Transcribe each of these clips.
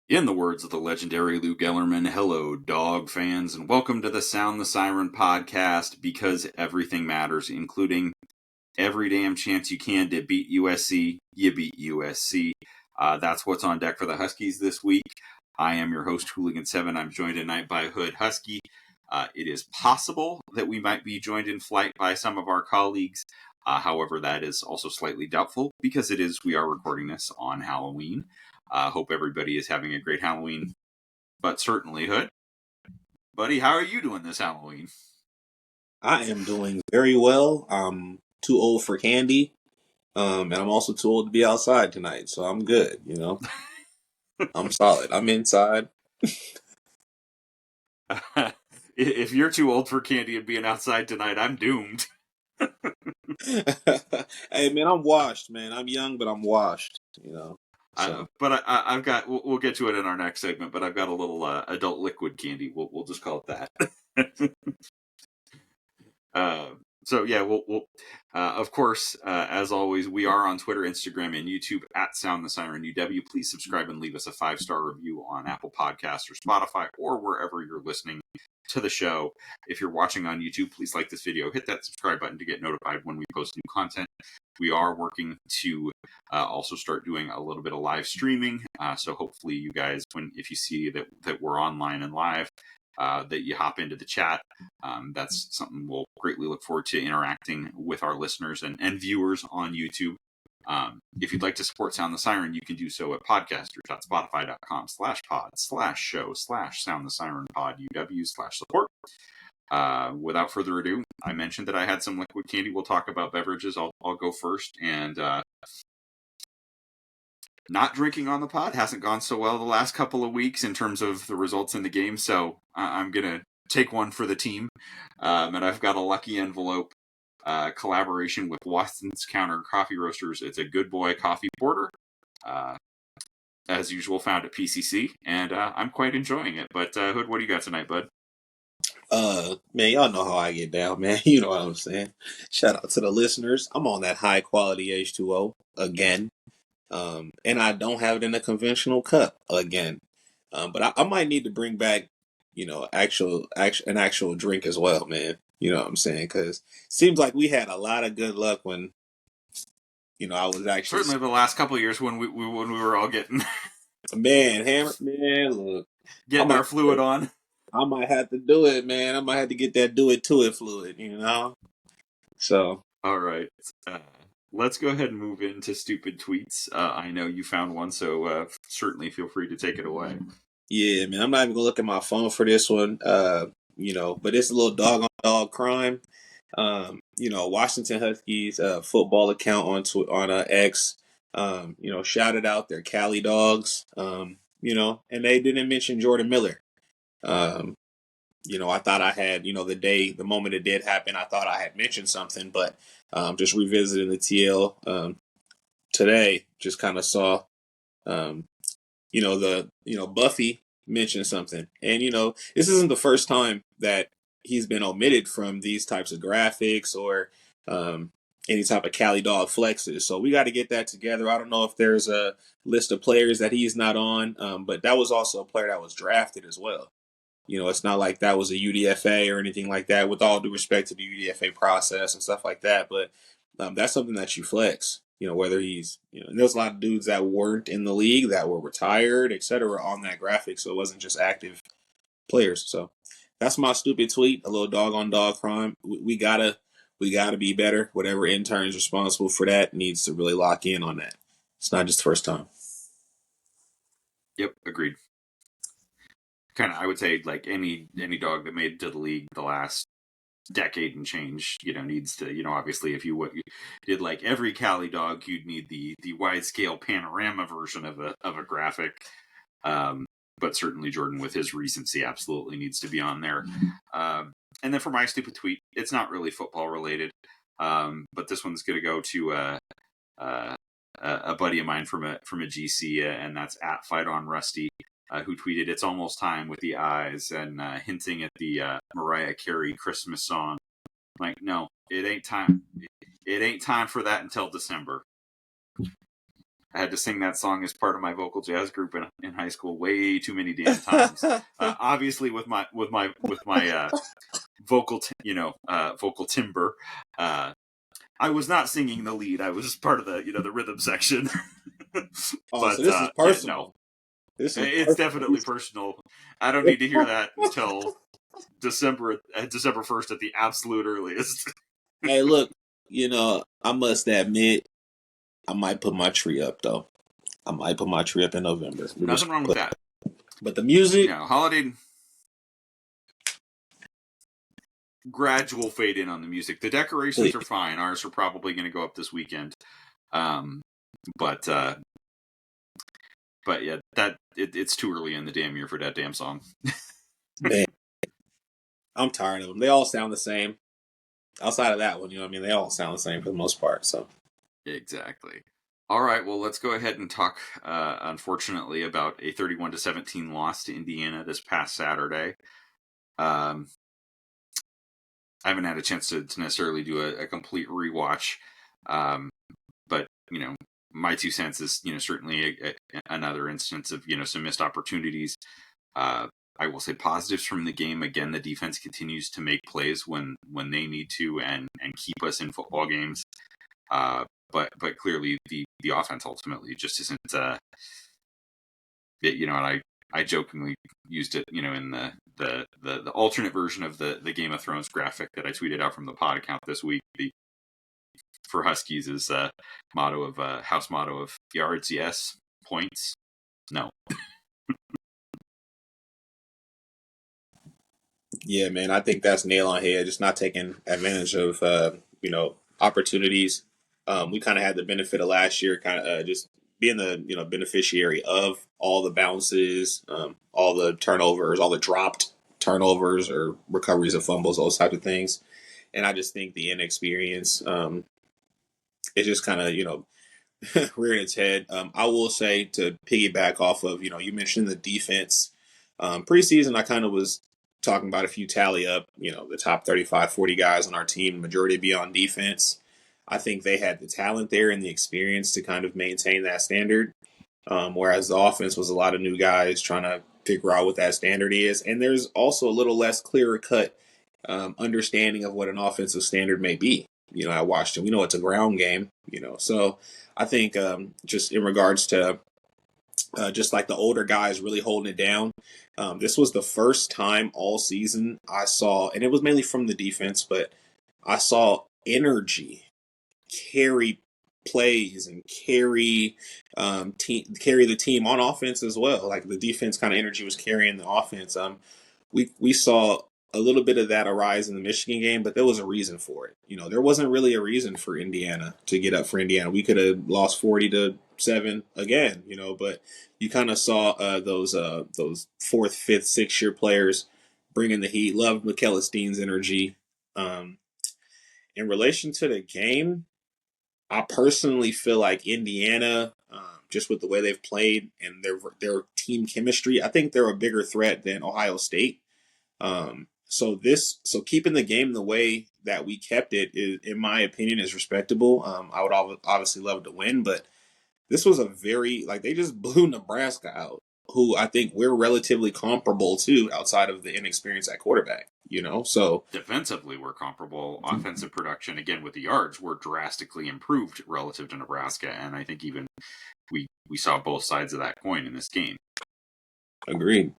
In the words of the legendary Lou Gellerman, hello, dog fans, and welcome to the Sound the Siren podcast, because everything matters, including every damn chance you can to beat USC, you beat USC. That's what's on deck for the Huskies this week. I am your host, Hooligan7. I'm joined tonight by Hood Husky. It is possible that we might be joined in flight by some of our colleagues. However, that is also slightly doubtful because we are recording this on Halloween. Hope everybody is having a great Halloween, but certainly, Hood, buddy, how are you doing this Halloween? I am doing very well. I'm too old for candy, and I'm also too old to be outside tonight, so I'm good, I'm solid. I'm inside. If you're too old for candy and being outside tonight, I'm doomed. Hey, man, I'm washed, man. I'm young, but I'm washed, So. But I've got. We'll get to it in our next segment. But I've got a little adult liquid candy. We'll just call it that. So yeah, we'll of course, as always, we are on Twitter, Instagram, and YouTube at Sound the Siren UW. Please subscribe and leave us a 5-star review on Apple Podcasts or Spotify or wherever you're listening to the show. If you're watching on YouTube, please like this video, hit that subscribe button to get notified when we post new content. We are working to also start doing a little bit of live streaming. So hopefully you guys, if you see that we're online and live, that you hop into the chat. That's something we'll greatly look forward to interacting with our listeners and viewers on YouTube. If you'd like to support Sound the Siren, you can do so at podcasters.spotify.com/pod/show/Sound the Siren pod UW/support. Without further ado, I mentioned that I had some liquid candy. We'll talk about beverages. I'll go first. And not drinking on the pod hasn't gone so well the last couple of weeks in terms of the results in the game, so I'm going to take one for the team. And I've got a lucky envelope collaboration with Watson's Counter Coffee Roasters. It's a Good Boy Coffee Porter, as usual, found at PCC, and I'm quite enjoying it. But Hood, what do you got tonight, bud? Man, y'all know how I get down, man. You know what I'm saying? Shout out to the listeners. I'm on that high quality H2O again. And I don't have it in a conventional cup again. But I might need to bring back, an actual drink as well, man. You know what I'm saying? Because it seems like we had a lot of good luck when, I was actually certainly the last couple of years when we were all getting look, getting our fluid on. I might have to do it, man. I might have to get that do it to it fluid, So all right. Let's go ahead and move into stupid tweets. I know you found one, so certainly feel free to take it away. Yeah, man. I'm not even gonna look at my phone for this one. But it's a little dog on dog crime. Washington Huskies football account on X, shouted out their Cali dogs. And they didn't mention Jordan Miller. I thought I had, the moment it did happen, I thought I had mentioned something, but just revisiting the TL today, just kind of saw, Buffy mentioned something. And, this isn't the first time that he's been omitted from these types of graphics or any type of Cali dog flexes. So we got to get that together. I don't know if there's a list of players that he's not on, but that was also a player that was drafted as well. It's not like that was a UDFA or anything like that, with all due respect to the UDFA process and stuff like that. But that's something that you flex, whether he's, and there's a lot of dudes that weren't in the league that were retired, et cetera, on that graphic. So it wasn't just active players. So that's my stupid tweet, a little dog on dog crime. We gotta be better. Whatever intern is responsible for that needs to really lock in on that. It's not just the first time. Yep, agreed. Kind of, I would say, like any dog that made it to the league the last decade and change, needs to, obviously, if you did like every Cali dog, you'd need the wide scale panorama version of a graphic. But certainly Jordan, with his recency, absolutely needs to be on there. And then for my stupid tweet, it's not really football related, but this one's going to go to a buddy of mine from a GC, and that's at Fight on Rusty. Who tweeted, "It's almost time," with the eyes, and hinting at the Mariah Carey Christmas song. Like, no, it ain't time. It ain't time for that until December. I had to sing that song as part of my vocal jazz group in high school way too many damn times. Obviously, with my vocal vocal timbre. I was not singing the lead. I was part of the rhythm section. Oh, so But this is yeah, no, personal. This is it's personal. definitely personal. I don't need to hear that until December 1st at the absolute earliest. Hey, look, I must admit, I might put my tree up though. I might put my tree up in November. Nothing wrong with that. But the music, Holiday gradual fade in on the music. The decorations are fine. Ours are probably going to go up this weekend. But yeah, it's too early in the damn year for that damn song. man, I'm tired of them. They all sound the same. Outside of that one, they all sound the same for the most part. So exactly. All right, well, let's go ahead and talk, unfortunately, about a 31-17 loss to Indiana this past Saturday. I haven't had a chance to necessarily do a complete rewatch, but my 2 cents is certainly another instance of some missed opportunities. I will say positives from the game. Again, the defense continues to make plays when they need to and keep us in football games. But clearly the offense ultimately just isn't. And I jokingly used it, in the alternate version of the Game of Thrones graphic that I tweeted out from the pod account this week. For Huskies is motto of house motto of yards yes, points no. yeah, man, I think that's nail on head. Just not taking advantage of opportunities. We kind of had the benefit of last year, kind of just being the beneficiary of all the bounces, all the turnovers, all the dropped turnovers or recoveries of fumbles, those types of things. And I just think the inexperience is just kind of rearing its head. I will say, to piggyback off of you mentioned the defense. Preseason, I kind of was talking about, if you tally up the top 35, 40 guys on our team, majority be on defense. I think they had the talent there and the experience to kind of maintain that standard. Whereas the offense was a lot of new guys trying to figure out what that standard is. And there's also a little less clearer cut understanding of what an offensive standard may be. At Washington, we know it's a ground game, so I think just in regards to just like the older guys really holding it down, this was the first time all season I saw, and it was mainly from the defense, but I saw energy carry plays and carry the team on offense as well. Like the defense kind of energy was carrying the offense. We saw a little bit of that arise in the Michigan game, but there was a reason for it. There wasn't really a reason for Indiana to get up for Indiana. We could have lost 40-7 again, but you kind of saw those 4th, 5th, 6th-year players bringing the heat. Loved McKellis-Dean's energy. In relation to the game, I personally feel like Indiana, just with the way they've played and their team chemistry, I think they're a bigger threat than Ohio State. So keeping the game the way that we kept it, is, in my opinion, is respectable. I would obviously love to win, but this was they just blew Nebraska out, who I think we're relatively comparable to outside of the inexperience at quarterback. So Defensively, we're comparable. Offensive production, again with the yards, were drastically improved relative to Nebraska, and I think even we saw both sides of that coin in this game. Agreed.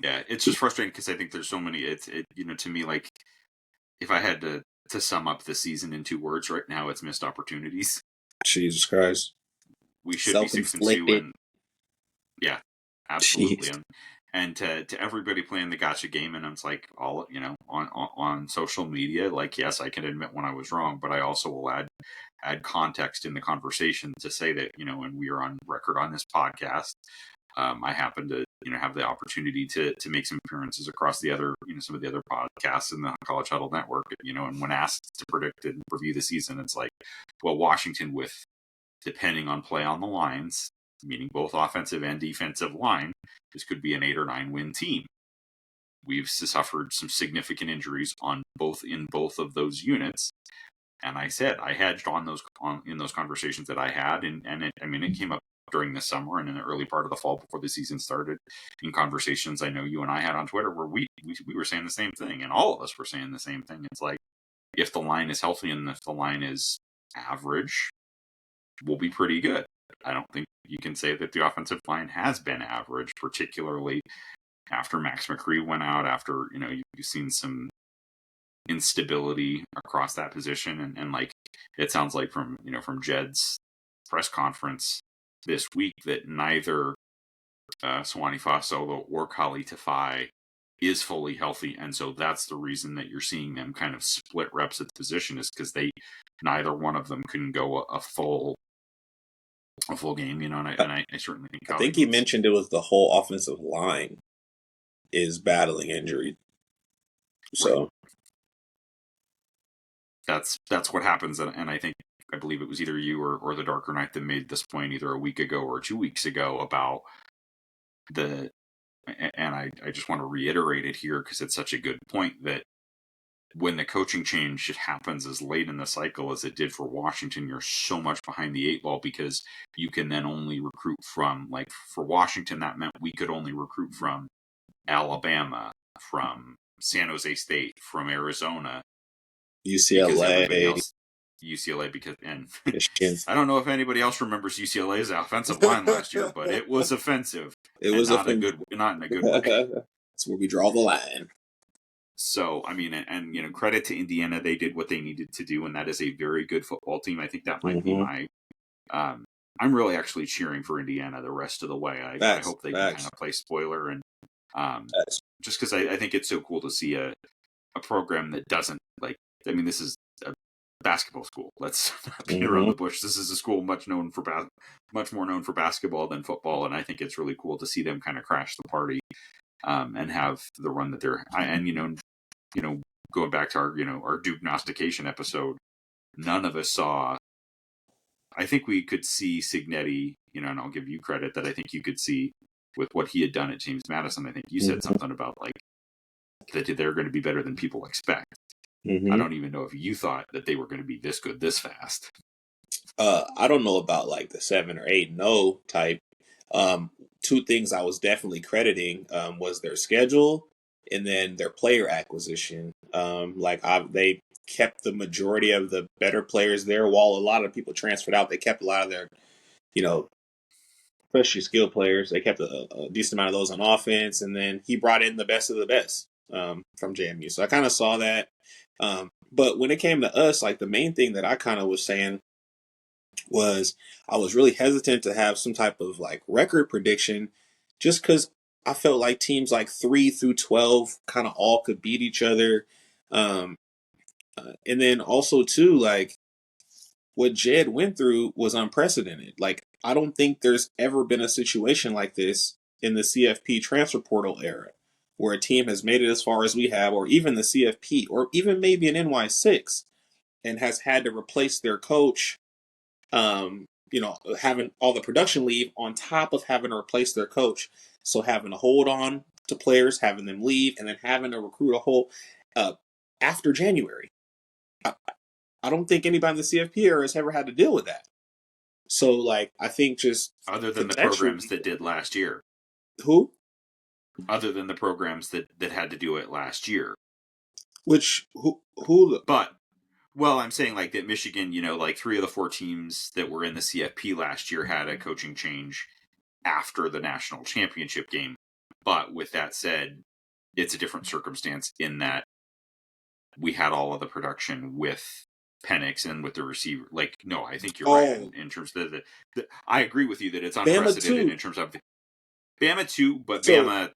Yeah, it's just frustrating because I think there's so many. To me, like, if I had to sum up the season in 2 words right now, it's missed opportunities. Jesus Christ. We should be 6-2, and yeah, absolutely. And to everybody playing the gotcha game, and it's like all on social media, like, yes, I can admit when I was wrong, but I also will add context in the conversation to say that and we are on record on this podcast. I happen to have the opportunity to make some appearances across the other some of the other podcasts in the College Huddle Network. And when asked to predict and review the season, it's like, well, Washington, with depending on play on the lines, meaning both offensive and defensive line, this could be an 8 or 9 win team. We've suffered some significant injuries in both of those units. And I said I hedged in those conversations that I had, and it came up during the summer and in the early part of the fall before the season started, in conversations I know you and I had on Twitter, where we were saying the same thing, and all of us were saying the same thing. It's like, if the line is healthy and if the line is average, we'll be pretty good. I don't think you can say that the offensive line has been average, particularly after Max McCree went out, after, you've seen some instability across that position. And like, it sounds like from Jed's press conference this week that neither Swani Fasolo or Kali Tafai is fully healthy. And so that's the reason that you're seeing them kind of split reps at the position, is because neither one of them can go a full game, and I certainly think I think he mentioned it was the whole offensive line is battling injury. So that's what happens, and I believe it was either you or the Darker Knight that made this point either a week ago or 2 weeks ago about and I just want to reiterate it here because it's such a good point, that when the coaching change happens as late in the cycle as it did for Washington, you're so much behind the 8 ball, because you can then only recruit from, like, for Washington, that meant we could only recruit from Alabama, from San Jose State, from Arizona, UCLA, because Michigan. I don't know if anybody else remembers UCLA's offensive line last year, but it was offensive. It was not in a good way. That's where we draw the line. So, and credit to Indiana. They did what they needed to do, and that is a very good football team. I think that might be my... I'm really actually cheering for Indiana the rest of the way. I hope they can kind of play spoiler, and just because I think it's so cool to see a program that doesn't, like... this is a basketball school. Let's not beat around the bush. This is a school much more known for basketball than football, and I think it's really cool to see them kind of crash the party, and have the run that they're... And, going back to our Duke-nostication episode, none of us saw... I think we could see Signetti, and I'll give you credit that I think you could see with what he had done at James Madison. I think you said something about, like, that they're going to be better than people expect. I don't even know if you thought that they were going to be this good this fast. I don't know about like the 7 or 8-0 type. Two things I was definitely crediting was their schedule and then their player acquisition. They kept the majority of the better players there, while a lot of people transferred out. They kept a lot of their, especially skilled players. They kept a decent amount of those on offense, and then he brought in the best of the best from JMU. So I kind of saw that. But when it came to us, like, the main thing that I kind of was saying was I was really hesitant to have some type of like record prediction, just because I felt like teams like 3 through 12 kind of all could beat each other. And then also too, like, what Jed went through was unprecedented. Like, I don't think there's ever been a situation like this in the CFP transfer portal era, where a team has made it as far as we have, or even the CFP, or even maybe an NY6, and has had to replace their coach, having all the production leave on top of having to replace their coach. So having to hold on to players, having them leave, and then having to recruit a whole after January. I don't think anybody in the CFP era has ever had to deal with that. So, like, I think just... Other than the programs that did last year. Who? Other than the programs that had to do it last year. Who? But, well, I'm saying, like, that Michigan, like 3 of the 4 teams that were in the CFP last year had a coaching change after the national championship game. But with that said, it's a different circumstance in that we had all of the production with Penix and with the receiver. Like, no, I think you're right in terms of the I agree with you that it's unprecedented in terms of Bama too, but Bama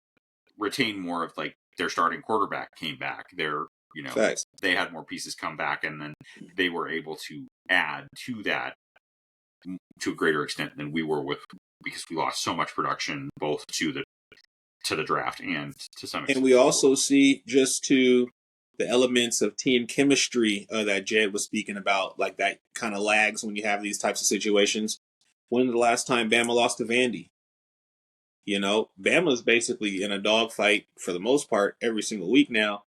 retained more of, like, their starting quarterback came back. They had more pieces come back, and then they were able to add to that to a greater extent than we were because we lost so much production both to the draft and to some extent. And we also see just to the elements of team chemistry that Jed was speaking about, like, that kind of lags when you have these types of situations. When was the last time Bama lost to Vandy? Bama's basically in a dogfight for the most part every single week now.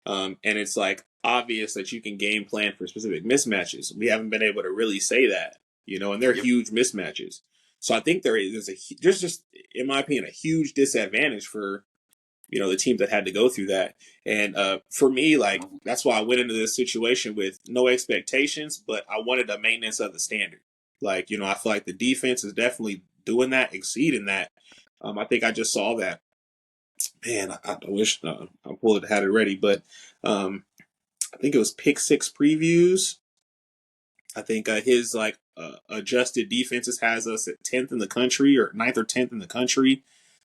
And it's like, obvious that you can game plan for specific mismatches. We haven't been able to really say that, and they're Yep. huge mismatches. So I think there's just, in my opinion, a huge disadvantage for the teams that had to go through that. And for me, like, that's why I went into this situation with no expectations, but I wanted a maintenance of the standard. Like, I feel like the defense is definitely doing that, exceeding that. I think I just saw that. Man, I wish I pulled it, had it ready, but I think it was Pick Six Previews. I think his adjusted defenses has us at 10th in the country, or ninth or 10th in the country.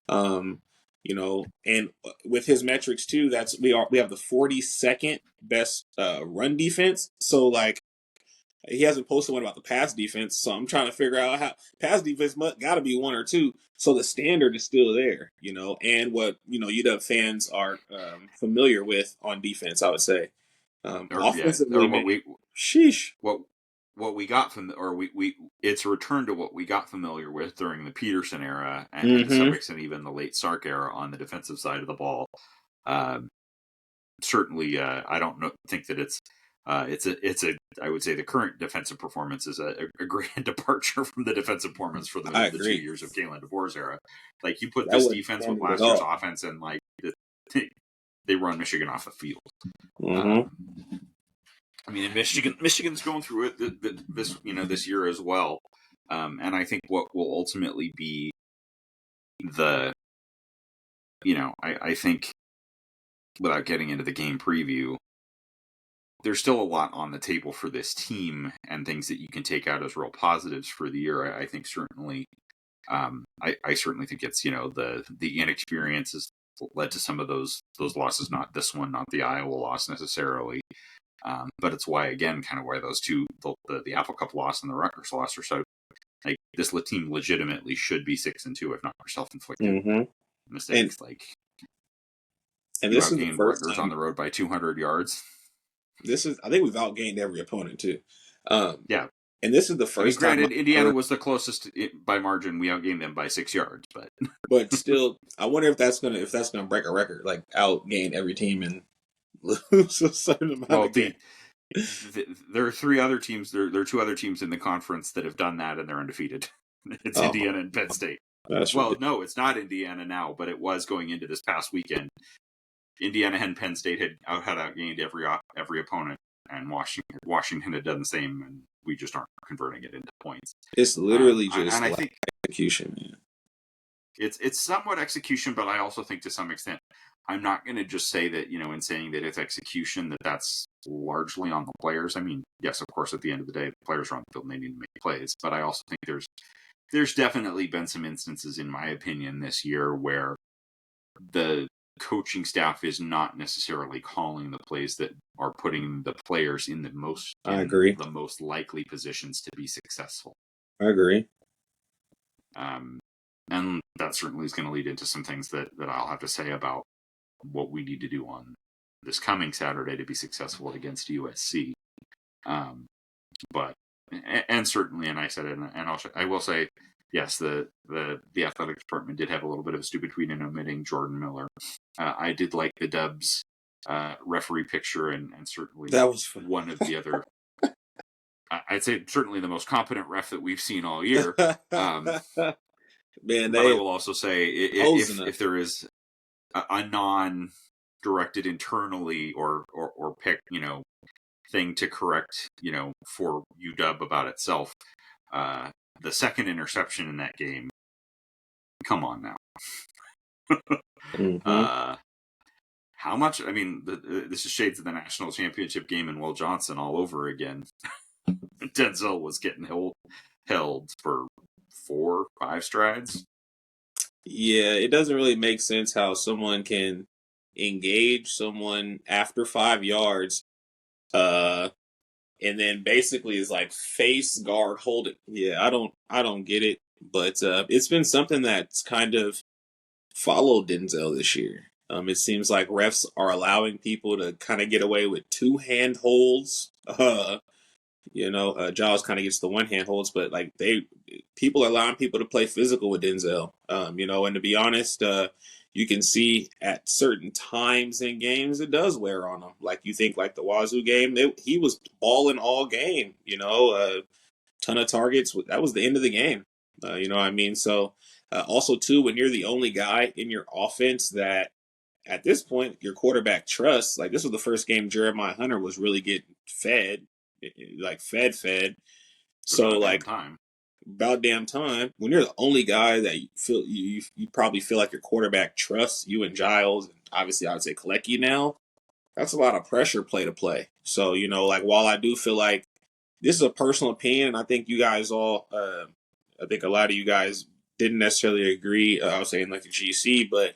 Um, and with his metrics too, we have the 42nd best run defense. So like, he hasn't posted one about the pass defense. So I'm trying to figure out how pass defense got to be one or two. So the standard is still there, and what UW fans are familiar with on defense, I would say. Offensively, or man, sheesh. what we got from, or we it's a return to what we got familiar with during the Peterson era, and to some Mm-hmm. extent even the late Sark era on the defensive side of the ball. Certainly, I don't think that it's a I would say the current defensive performance is a grand departure from the defensive performance for I the 2 agree. years of Kalen DeBoer's era. Like, you put That this wasn't defense with standard at last year's all. offense, and like they run Michigan off the field. Mm-hmm. I mean, Michigan's going through it this year as well, and I think what will ultimately be the I think, without getting into the game preview, there's still a lot on the table for this team and things that you can take out as real positives for the year. I think certainly, I certainly think it's the inexperience has led to some of those losses. Not this one, not the Iowa loss necessarily. But it's why, again, kind of why those two, the Apple Cup loss and the Rutgers loss, are so, like, this team legitimately should be 6-2 if not for self-inflicted Mm-hmm. mistakes. Like, And you this is the outgained first Rutgers on time. the road by 200 yards. I think we've outgained every opponent too. Um, Yeah, and this is the I mean, first time granted, I've Indiana heard, was the closest by margin. We outgained them by 6 yards, but but still, I wonder if that's gonna break a record, like outgain every team and lose a certain amount well, of games. there are three other teams. There are two other teams in the conference that have done that, and they're undefeated. It's Oh, Indiana and Penn State. that's Well, ridiculous. no, it's not Indiana now, but it was going into this past weekend. Indiana and Penn State had outgained every opponent, and Washington had done the same, and we just aren't converting it into points. It's literally And just I like think execution, man. it's somewhat execution, but I also think to some extent, I'm not going to just say that, in saying that it's execution, that's largely on the players. I mean, yes, of course, at the end of the day, the players are on the field and they need to make plays, but I also think there's definitely been some instances, in my opinion, this year where the coaching staff is not necessarily calling the plays that are putting the players in I agree. the most likely positions to be successful. I agree. And that certainly is going to lead into some things that I'll have to say about what we need to do on this coming Saturday to be successful against USC. But certainly, and I said it, and I will say, yes, the athletic department did have a little bit of a stupid tweet in omitting Jordan Miller. I did like the Dubs referee picture, and certainly That was fun. one of the other. I'd say certainly the most competent ref that we've seen all year. Man, But I they will also say, hosing us. if there is a non-directed internally or pick thing to correct for UW about itself, the second interception in that game, come on now. Mm-hmm. How much? I mean, this is shades of the national championship game in Will Johnson all over again. Denzel was getting held for 4-5 strides. Yeah, it doesn't really make sense how someone can engage someone after 5 yards, uh, and then basically is like face guard hold it. Yeah, I don't get it, but it's been something that's kind of followed Denzel this year. It seems like refs are allowing people to kind of get away with two hand holds, Jaws kind of gets the one hand holds, but like people are allowing people to play physical with Denzel. And to be honest, you can see at certain times in games it does wear on him. Like you think like the Wazoo game, he was balling all game. Ton of targets. That was the end of the game. You know what I mean? So also too, when you're the only guy in your offense that at this point your quarterback trusts, like this was the first game Jeremiah Hunter was really getting fed, like fed. So About damn like time. about damn time when you're the only guy that you probably feel like your quarterback trusts you and Giles, and obviously I would say Kalecki now. That's a lot of pressure play to play. So like while I do feel like this is a personal opinion, and I think you guys all, I think a lot of you guys didn't necessarily agree. I was saying like the GC, but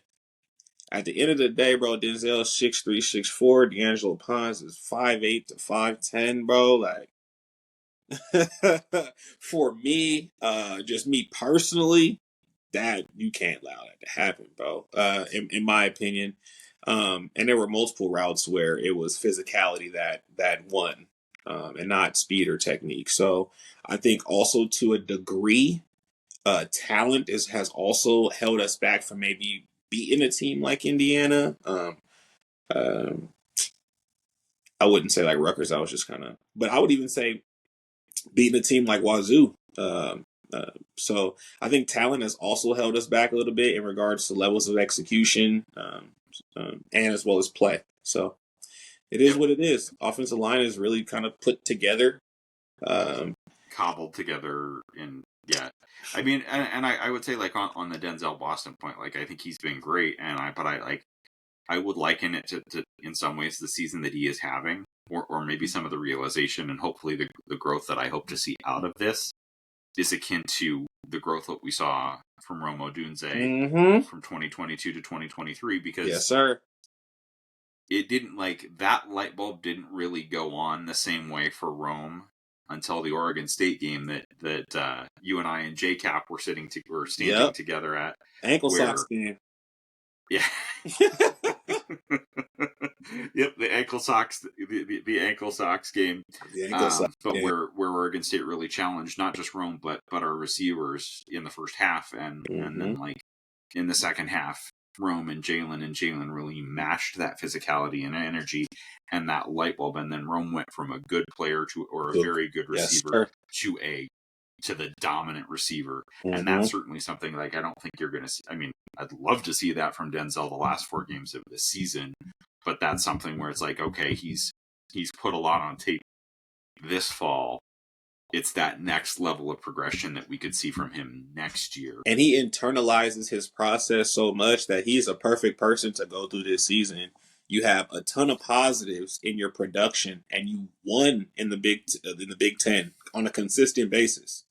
at the end of the day, bro, Denzel is 6'3", 6'4". D'Angelo Pons is 5'8" to 5'10", bro. Like, for me, just me personally, that you can't allow that to happen, bro. In my opinion, and there were multiple routes where it was physicality that won, and not speed or technique. So I think also to a degree, talent has also held us back from maybe beating a team like Indiana. Um, I wouldn't say like Rutgers. I was just kind of, but I would even say beating a team like Wazoo. So I think talent has also held us back a little bit in regards to levels of execution, and as well as play. So it is Yep. what it is. Offensive line is really kind of put together. Cobbled together in, yeah. I mean, and I would say like on the Denzel Boston point, like I think he's been great, but I like I would liken it to in some ways the season that he is having, or maybe some of the realization and hopefully the growth that I hope to see out of this is akin to the growth that we saw from Rome Odunze Mm-hmm. from 2022 to 2023, because Yes, sir. it didn't, like, that light bulb didn't really go on the same way for Rome until the Oregon State game that you and I and JCap were standing Yep. together at, Ankle socks where game. yeah. Yep, the ankle socks, the ankle socks game. The ankle socks But game. where Oregon State really challenged not just Rome but our receivers in the first half, and Mm-hmm. then like in the second half, Rome and Jalen really matched that physicality and energy and that light bulb, and then Rome went from a good player or a Good. very good Yes, receiver sir. to the dominant receiver. And Mm-hmm. that's certainly something like I don't think you're going to see. I mean, I'd love to see that from Denzel the last 4 games of the season, but that's something where it's like, okay, he's put a lot on tape this fall. It's that next level of progression that we could see from him next year. And he internalizes his process so much that he's a perfect person to go through this season. You have a ton of positives in your production, and you won in the Big Ten on a consistent basis.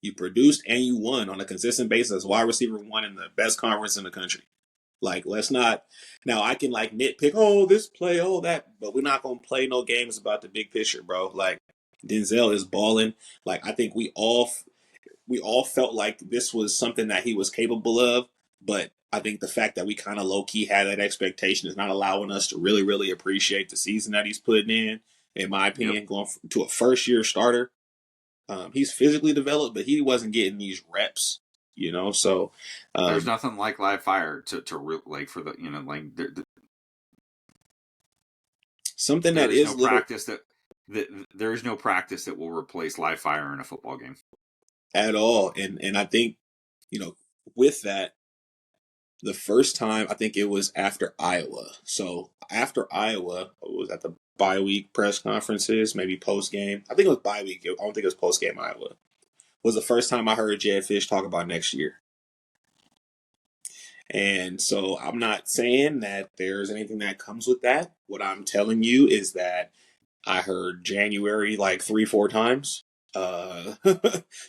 You produced and you won on a consistent basis. Wide receiver one in the best conference in the country. Like, let's not. Now, I can like nitpick, oh, this play, oh, that, but we're not gonna play no games about the big picture, bro. Like, Denzel is balling. Like, I think we all felt like this was something that he was capable of, but I think the fact that we kind of low key had that expectation is not allowing us to really, really appreciate the season that he's putting in my Yep. opinion, going to a first year starter. He's physically developed, but he wasn't getting these reps, So There's nothing like live fire to like for the like something there that is is no a little practice that there is no practice that will replace live fire in a football game at all, and I think with that, the first time I think it was after Iowa. So after Iowa, it was at the bye week press conferences, maybe post game. I think it was bye week. I don't think it was post game Iowa. Was the first time I heard Jed Fish talk about next year. And so I'm not saying that there's anything that comes with that. What I'm telling you is that I heard January like 3-4 times. Uh,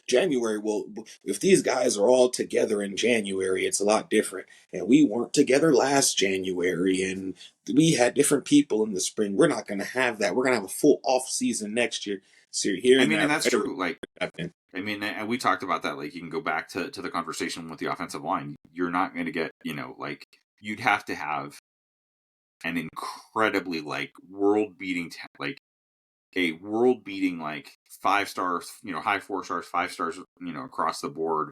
January, well, if these guys are all together in January, it's a lot different. And we weren't together last January, and we had different people in the spring. We're not going to have that. We're going to have a full off season next year. So you're I hearing mean, and that that's true. Like, happen. I mean, and we talked about that. Like, you can go back to the conversation with the offensive line. You're not going to get, like, you'd have to have an incredibly, like, world beating, like, a world beating like 5 stars, high 4 stars, 5 stars, across the board,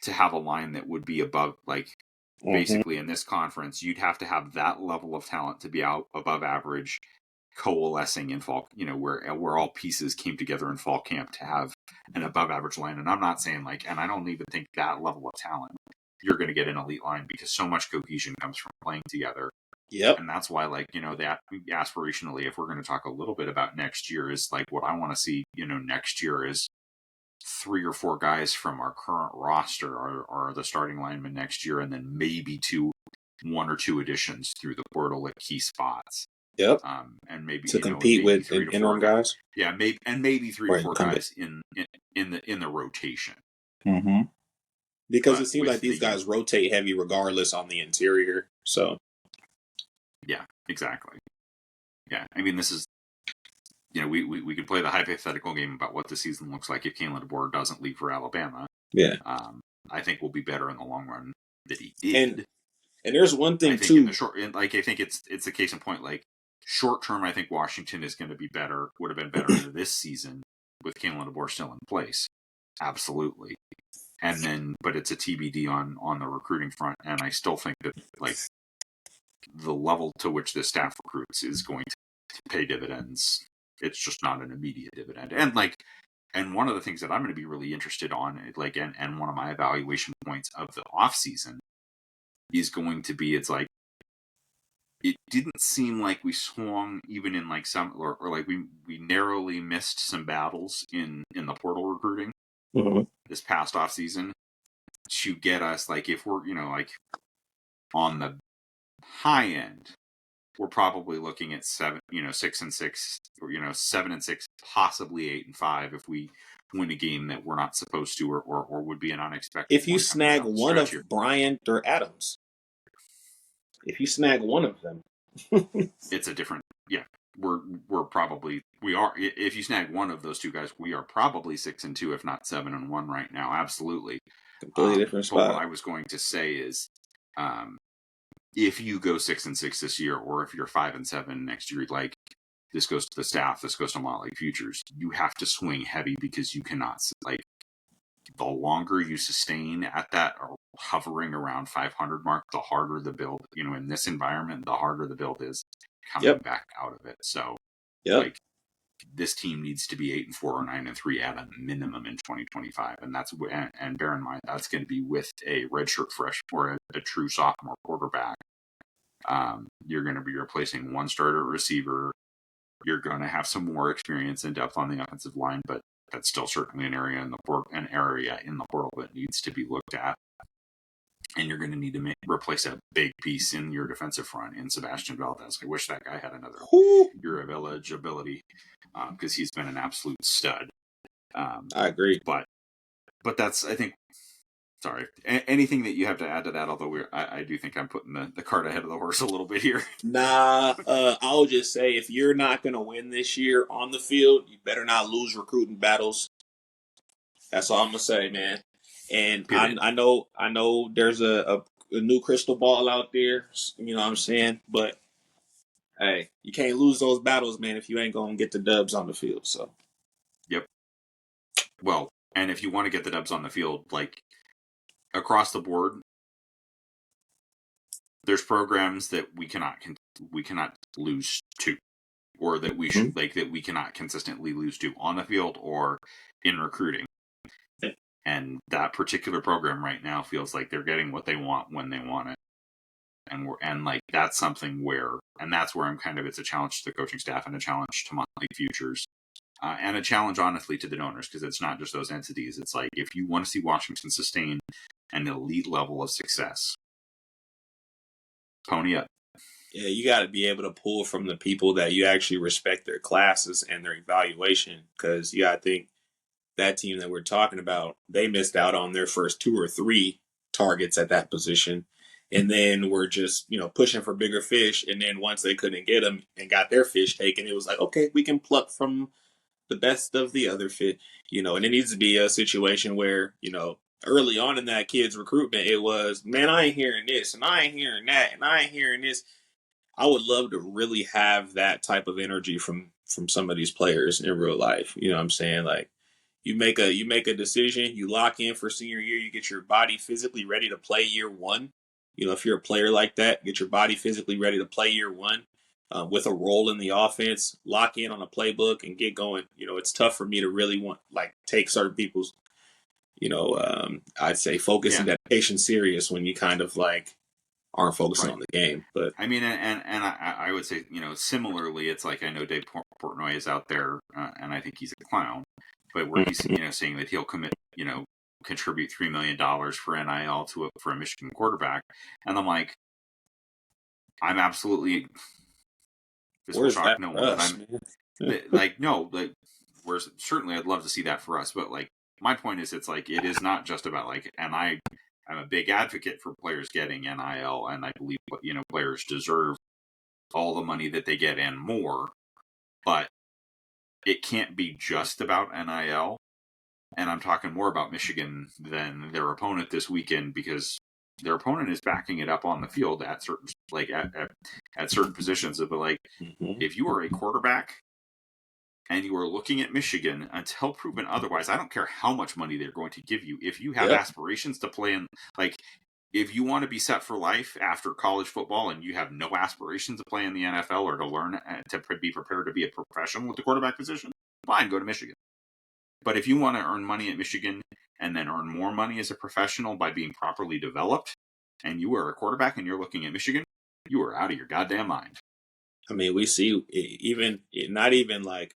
to have a line that would be above, like, basically in this conference, you'd have to have that level of talent to be out above average, coalescing in fall, where all pieces came together in fall camp to have an above average line. And I'm not saying and I don't even think that level of talent you're going to get an elite line, because so much cohesion comes from playing together. Yep. And that's why, that aspirationally, if we're going to talk a little bit about next year, is like what I want to see, next year is 3 or 4 guys from our current roster are the starting linemen next year, and then maybe 1 or 2 additions through the portal at key spots. Yep. And maybe to compete with 3 to 4 interim guys. Yeah, maybe 3 to 4 guys in the rotation. Mm-hmm. Because But it seems like these guys rotate heavy regardless on the interior. So. Yeah, exactly. Yeah, I mean, this is, we could play the hypothetical game about what the season looks like if Kalen DeBoer doesn't leave for Alabama. Yeah. I think we'll be better in the long run that he did. And there's one thing, I think too. in the short, I think it's a case in point. Like, short term, I think Washington is going to be better, would have been better this season with Kalen DeBoer still in place. Absolutely. And then, but it's a TBD on the recruiting front. And I still think that, the level to which this staff recruits is going to pay dividends. It's just not an immediate dividend. And one of the things that I'm going to be really interested on, and one of my evaluation points of the off season is going to be, it didn't seem like we swung even in some, or we narrowly missed some battles in the portal recruiting this past off season to get us, if we're, on the high end, we're probably looking at 6-6, or 7-6, possibly 8-5 if we win a game that we're not supposed to, or would be an unexpected. If you snag one of Bryant or Adams, if you snag one of them, it's a different. Yeah, we are. If you snag one of those 2 guys, we are probably 6-2, if not 7-1 right now. Absolutely, completely different spot. But what I was going to say is, if you go 6-6 this year, or if you're 5-7 next year, this goes to the staff, this goes to Motley Futures, you have to swing heavy, because you cannot, the longer you sustain at that, or hovering around 500 mark, the harder the build, in this environment, the harder the build is coming back out of it. So, this team needs to be 8-4 or 9-3 at a minimum in 2025, and and bear in mind that's going to be with a redshirt fresh or a true sophomore quarterback. You're going to be replacing 1 starter receiver. You're going to have some more experience and depth on the offensive line, but that's still certainly an area in the portal that needs to be looked at. And you're going to need to replace a big piece in your defensive front in Sebastian Valdez. I wish that guy had another year of eligibility, because he's been an absolute stud. I agree. But that's, I think, sorry, anything that you have to add to that, although I do think I'm putting the cart ahead of the horse a little bit here. Nah, I'll just say, if you're not going to win this year on the field, you better not lose recruiting battles. That's all I'm going to say, man. And I know there's a new crystal ball out there, you know what I'm saying? But, hey, you can't lose those battles, man, if you ain't going to get the dubs on the field. So. Yep. Well, and if you want to get the dubs on the field, across the board, there's programs that we cannot lose to, or that we should that we cannot consistently lose to on the field or in recruiting. And that particular program right now feels like they're getting what they want when they want it. And that's something that's where I'm it's a challenge to the coaching staff, and a challenge to Motley Futures, and a challenge, honestly, to the donors, because it's not just those entities. It's if you want to see Washington sustain an elite level of success, pony up. Yeah, you got to be able to pull from the people that you actually respect their classes and their evaluation, because you got to think that team that we're talking about, they missed out on their first 2 or 3 targets at that position, and then we're just pushing for bigger fish. And then once they couldn't get them and got their fish taken, it was okay, we can pluck from the best of the other fish, and it needs to be a situation where early on in that kid's recruitment, it was, man, I ain't hearing this, and I ain't hearing that, and I ain't hearing this. I would love to really have that type of energy from some of these players in real life. You know what I'm saying? Like you make a decision, you lock in for senior year, you get your body physically ready to play year one. You know, if you're a player like that, get your body physically ready to play year one with a role in the offense, lock in on a playbook and get going. You know, it's tough for me to really want like take certain people's, I'd say focus Yeah, and dedication serious when you kind of like aren't focusing right. on the game. But I mean, and I would say, similarly, it's like I know Dave Portnoy is out there, and I think he's a clown, but where he's, saying that he'll commit, contribute $3 million for NIL for a Michigan quarterback, and I'm like, I'm absolutely, this will where's shock that no for one, but us, I'm man? like, no, like, we're certainly, I'd love to see that for us, but like, my point is, it's like it is not just about like, and I'm a big advocate for players getting NIL, and I believe players deserve all the money that they get and more, but it can't be just about NIL. And I'm talking more about Michigan than their opponent this weekend, because their opponent is backing it up on the field at certain at certain positions. But like, Mm-hmm. if you are a quarterback and you are looking at Michigan, until proven otherwise, I don't care how much money they're going to give you. If you have Yep. aspirations to play in, like, if you want to be set for life after college football and you have no aspirations to play in the NFL or to learn to be prepared to be a professional at the quarterback position, fine, go to Michigan. But if you want to earn money at Michigan and then earn more money as a professional by being properly developed, and you are a quarterback and you're looking at Michigan, you are out of your goddamn mind. I mean, we see even not even like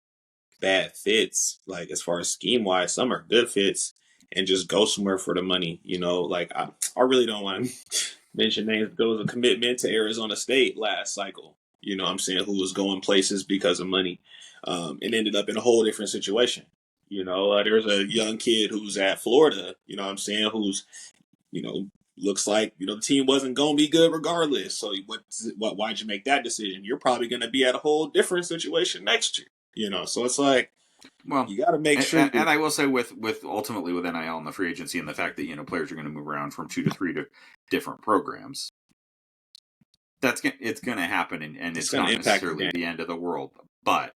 bad fits, like as far as scheme wise, some are good fits and just go somewhere for the money. You know, like I really don't want to mention names, but there was a commitment to Arizona State last cycle. You know what I'm saying? Who was going places because of money and ended up in a whole different situation. You know, there's a young kid who's at Florida, you know what I'm saying, who's, you know, looks like, the team wasn't going to be good regardless. So why'd you make that decision? You're probably going to be at a whole different situation next year. You know, so it's like, Well, you got to make sure and you. I will say with ultimately with NIL and the free agency and the fact that players are going to move around from 2 to 3 to different programs, it's going to happen, and It's it's going to not impact the necessarily game. the end of the world. But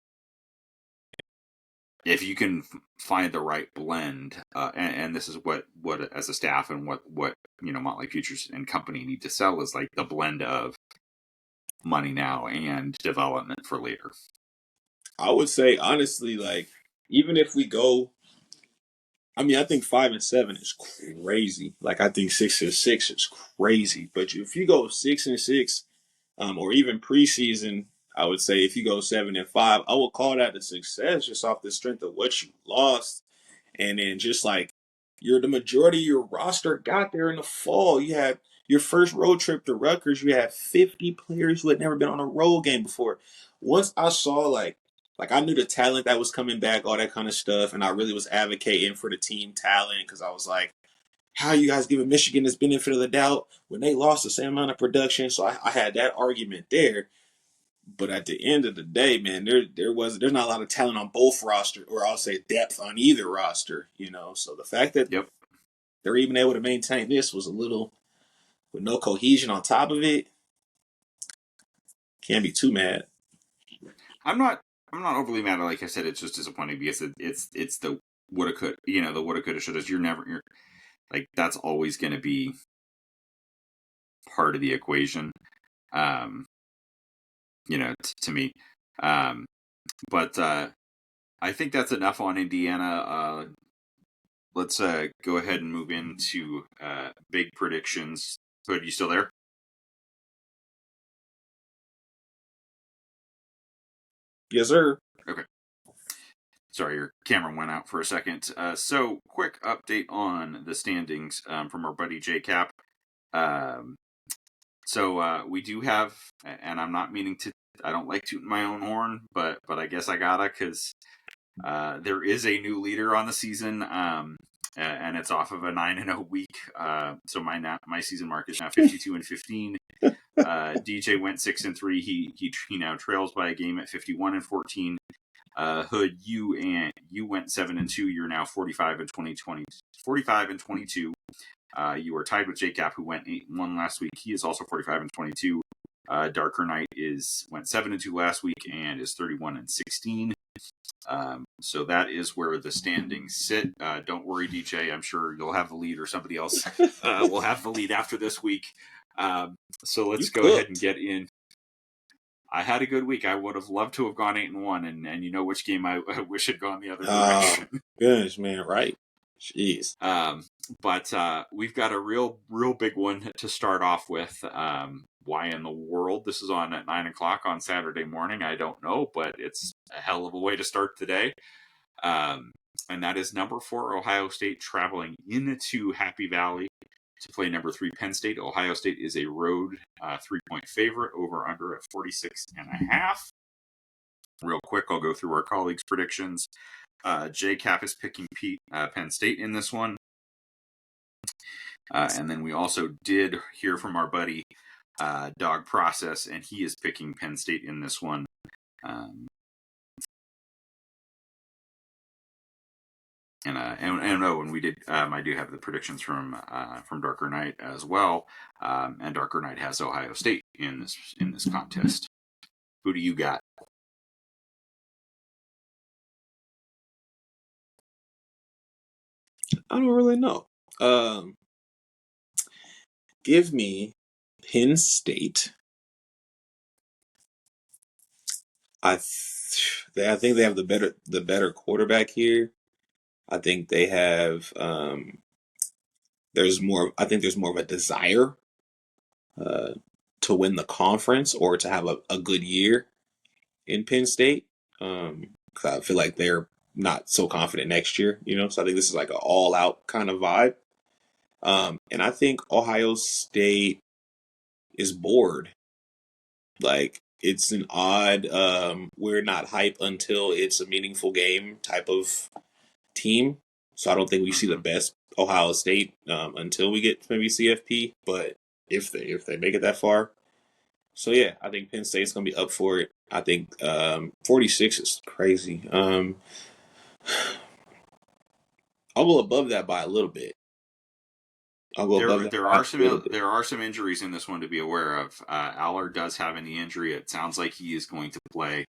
if you can find the right blend, and this is what as a staff and what Motley Futures and company need to sell, is like the blend of money now and development for later. I would say honestly, like even if we go, I mean, I think 5-7 is crazy. Like I think 6-6 is crazy. But if you go 6-6, or even preseason, I would say if you go 7-5, I would call that a success just off the strength of what you lost, and then just like the majority of your roster got there in the fall. You had your first road trip to Rutgers. You had 50 players who had never been on a road game before. Once I saw like I knew the talent that was coming back, all that kind of stuff, and I really was advocating for the team talent because I was like, how are you guys giving Michigan this benefit of the doubt when they lost the same amount of production? So I had that argument there. But at the end of the day, man, there's not a lot of talent on both roster, or I'll say depth on either roster, you know. So the fact that Yep. they're even able to maintain this was a little with no cohesion on top of it. Can't be too mad. I'm not overly mad. Like I said, it's just disappointing because it's the woulda could the woulda coulda shoulda. You're like, that's always going to be part of the equation. Um, to me. But I think that's enough on Indiana. Let's go ahead and move into big predictions. Hood, you still there? Yes, sir. Okay. Sorry, your camera went out for a second. So, quick update on the standings from our buddy JCap. Um, so we do have, and I'm not meaning to. I don't like tooting my own horn, but I guess I gotta, because there is a new leader on the season, and it's off of a 9-0 week. So my season mark is now 52-15. DJ went 6-3. He now trails by a game at 51-14. Hood, you went 7-2. You're now 45-22. You are tied with JCap, who went 8-1 last week. He is also 45-22. Darker Knight went 7-2 last week and is 31-16. So that is where the standings sit. Don't worry, DJ. I'm sure you'll have the lead, or somebody else will have the lead after this week. So let's go ahead and get in. I had a good week. I would have loved to have gone 8-1, and you know which game I wish had gone the other direction. Goodness, man, right? Jeez. But we've got a real big one to start off with. Why in the world this is on at 9 o'clock on Saturday morning, I don't know, but it's a hell of a way to start the day. And that is number 4 Ohio State traveling into Happy Valley to play number 3 Penn State. Ohio State is a road 3-point favorite, over under at 46.5. Real quick, I'll go through our colleagues' predictions. J Cap is picking Penn State in this one. And then we also did hear from our buddy Dog Process, and he is picking Penn State in this one. And we did. I do have the predictions from Darker Knight as well, and Darker Knight has Ohio State in this contest. Who do you got? I don't really know. Give me Penn State. I think they have the better quarterback here. I think they have there's more of a desire to win the conference or to have a good year in Penn State. 'Cause I feel like they're not so confident next year, so I think this is like an all out kind of vibe. And I think Ohio State is bored. Like, it's an odd, we're not hype until it's a meaningful game type of team. So I don't think we see the best Ohio State until we get maybe CFP. But if they make it that far, so yeah, I think Penn State's gonna be up for it. I think 46 is crazy. I'll go above that by a little bit. There are some injuries in this one to be aware of. Aller does have a knee injury. It sounds like he is going to play.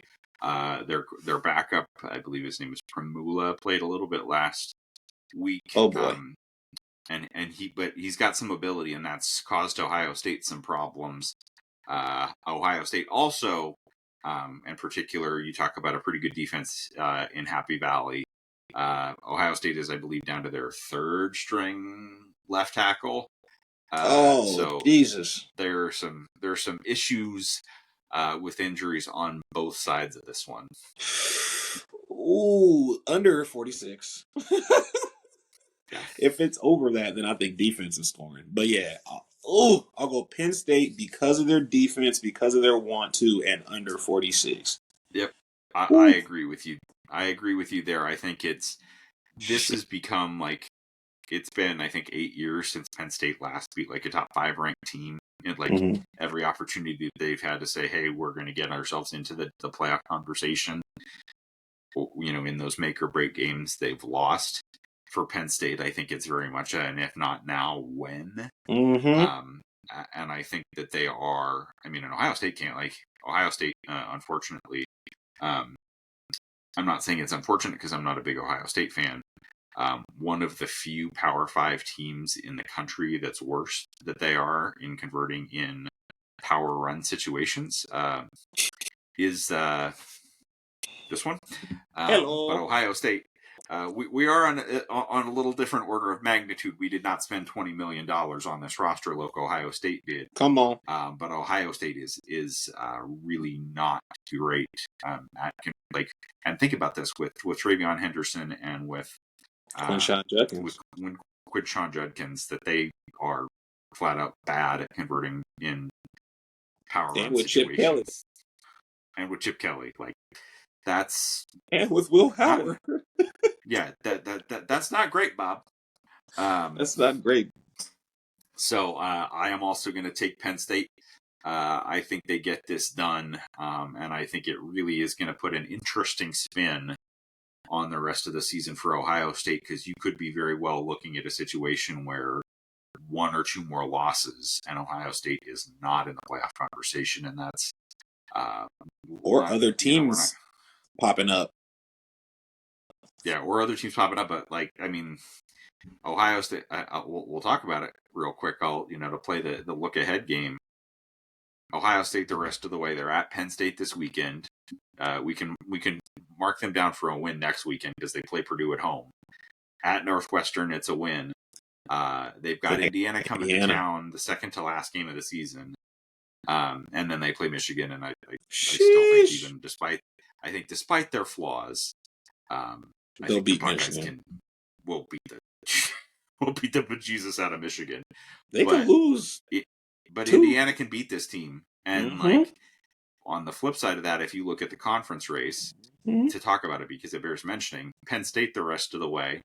Their backup, I believe his name is Primula, played a little bit last week. Oh boy. But he's got some ability, and that's caused Ohio State some problems. Ohio State also, in particular, you talk about a pretty good defense in Happy Valley. Ohio State is, I believe, down to their 3rd string left tackle. So Jesus! There are some issues with injuries on both sides of this one. Ooh, under 46. Yeah. If it's over that, then I think defense is scoring. But yeah, I'll go Penn State because of their defense, because of their want to, and under 46. Yep, I agree with you. I agree with you there. I think this has become like, it's been, I think, 8 years since Penn State last beat like a top 5 ranked team. And every opportunity they've had to say, hey, we're going to get ourselves into the playoff conversation, in those make or break games, they've lost. For Penn State, I think it's very much an if not now, when. And I think that they are, and Ohio State can't, unfortunately, I'm not saying it's unfortunate because I'm not a big Ohio State fan. One of the few Power 5 teams in the country that's worse that they are in converting in power run situations is this one. Hello. But Ohio State, we are on a little different order of magnitude. We did not spend $20 million on this roster like Ohio State did. Come on. But Ohio State is really not great and think about this with Travion Henderson and with Quinshon Judkins. With Quinshon Judkins, that they are flat out bad at converting in power run situations. And with Chip Kelly, and with Will Howard. Yeah, that's not great, Bob. That's not great. So I am also going to take Penn State. I think they get this done, and I think it really is going to put an interesting spin on the rest of the season for Ohio State, because you could be very well looking at a situation where one or two more losses, and Ohio State is not in the playoff conversation, and that's or other teams popping up. Yeah, or other teams popping up, but Ohio State. We'll talk about it real quick. To play the look ahead game. Ohio State the rest of the way. They're at Penn State this weekend. We can mark them down for a win next weekend because they play Purdue at home. At Northwestern, it's a win. They've got Indiana coming to town, the second to last game of the season, and then they play Michigan. And I still think, even despite their flaws, they'll beat Michigan. We'll beat the bejesus out of Michigan. They could lose. But Indiana can beat this team. And on the flip side of that, if you look at the conference race, to talk about it because it bears mentioning, Penn State the rest of the way,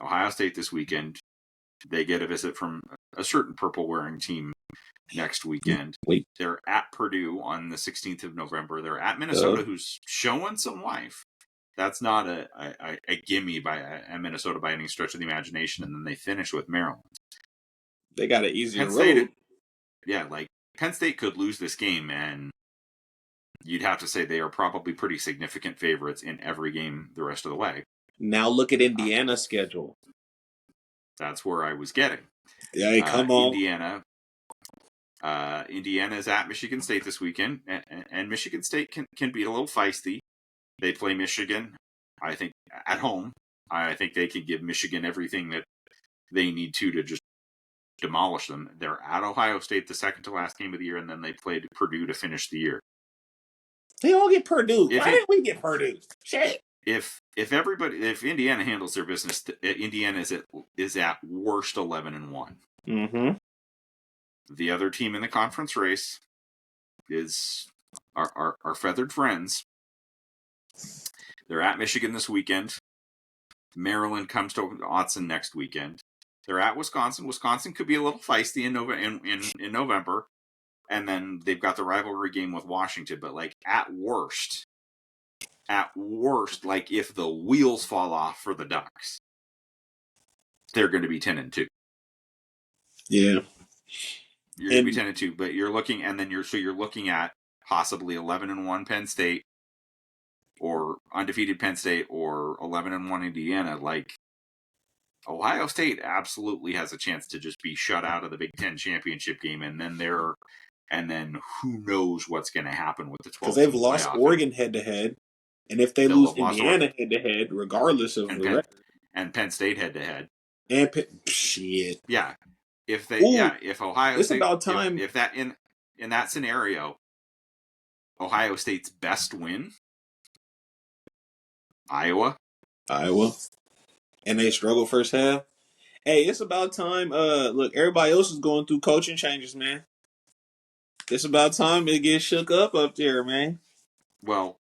Ohio State this weekend, they get a visit from a certain purple-wearing team next weekend. They're at Purdue on the 16th of November. They're at Minnesota, who's showing some life. That's not a gimme by Minnesota by any stretch of the imagination. And then they finish with Maryland. They got an easier road. Yeah, Penn State could lose this game, and you'd have to say they are probably pretty significant favorites in every game the rest of the way. Now look at Indiana's schedule. That's where I was getting. Yeah, come on. Indiana is at Michigan State this weekend, and Michigan State can be a little feisty. They play Michigan, I think, at home. I think they can give Michigan everything that they need to just demolish them. They're at Ohio State the second to last game of the year, and then they played Purdue to finish the year. They all get Purdue. Why didn't we get Purdue? Shit. If Indiana handles their business, Indiana is at worst 11-1. Mm-hmm. The other team in the conference race is our feathered friends. They're at Michigan this weekend. Maryland comes to Autzen next weekend. They're at Wisconsin. Wisconsin could be a little feisty in November. And then they've got the rivalry game with Washington. But at worst, if the wheels fall off for the Ducks, they're going to be 10-2. Yeah. You're going to be 10-2, but you're looking, and then you're looking at possibly 11-1 Penn State, or undefeated Penn State, or 11-1 Indiana. Ohio State absolutely has a chance to just be shut out of the Big Ten championship game, and then who knows what's going to happen with the 12. Because they've lost Oregon head-to-head, and if they lose Indiana head-to-head, regardless of the record. And Penn State head-to-head. And shit. Yeah. If Ohio it's State, about time. If that in that scenario, Ohio State's best win, Iowa, and they struggle first half. Hey, it's about time. Look, everybody else is going through coaching changes, man. It's about time it gets shook up there, man. Well,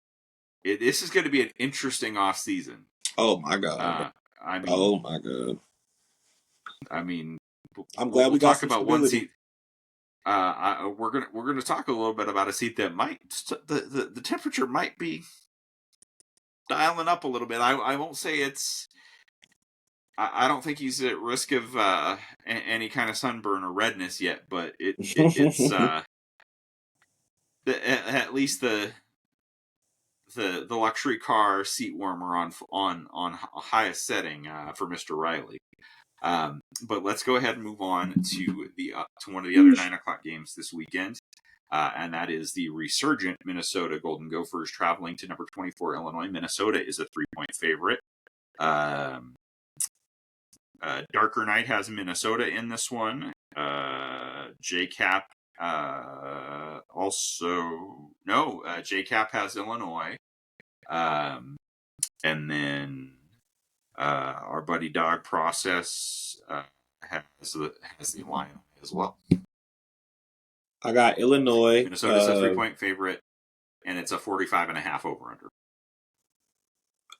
this is going to be an interesting off season. Oh my god! Oh my god! I'm glad we got talk about one seat. We're gonna talk a little bit about a seat that might the temperature might be dialing up a little bit. I won't say it's. I don't think he's at risk of any kind of sunburn or redness yet, but it's at least the luxury car seat warmer on highest setting for Mr. Riley. But let's go ahead and move on to one of the other 9:00 games this weekend, and that is the resurgent Minnesota Golden Gophers traveling to number 24 Illinois. Minnesota is a 3-point favorite. Darker Knight has Minnesota in this one. JCap JCap has Illinois. And then our buddy Dog Process has the line as well. I got Illinois. Minnesota's a 3-point favorite, and it's a 45.5 over under.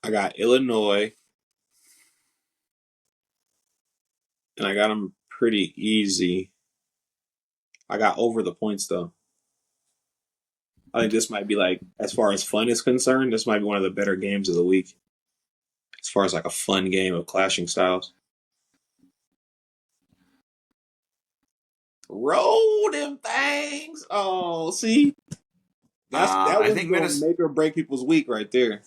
I got Illinois, and I got them pretty easy. I got over the points though. I think this might be as far as fun is concerned, this might be one of the better games of the week. As far as a fun game of clashing styles. Roll them things. Oh, see, that I was think gonna make or break people's week right there.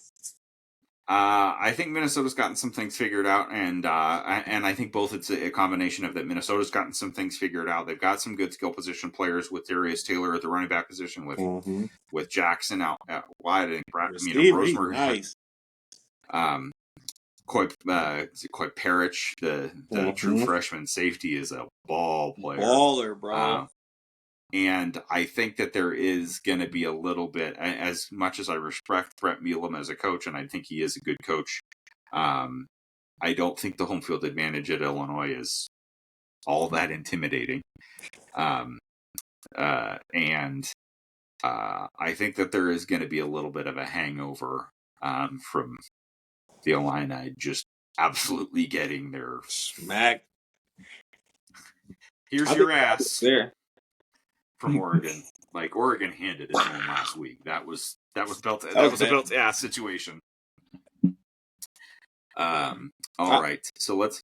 I think Minnesota's gotten some things figured out, and I think both it's a combination of that. Minnesota's gotten some things figured out. They've got some good skill position players with Darius Taylor at the running back position, with Jackson out wide. I think Receiver, he's Rosemary, nice. Coy Parrish, the true freshman safety, is a ball player, baller, bro. And I think that there is going to be a little bit, as much as I respect Brett Milam as a coach, and I think he is a good coach, I don't think the home field advantage at Illinois is all that intimidating. And I think that there is going to be a little bit of a hangover from the Illini just absolutely getting their smack. Here's your ass there from Oregon. Like, Oregon handed it home last week. That was a belt ass situation. All right, so let's.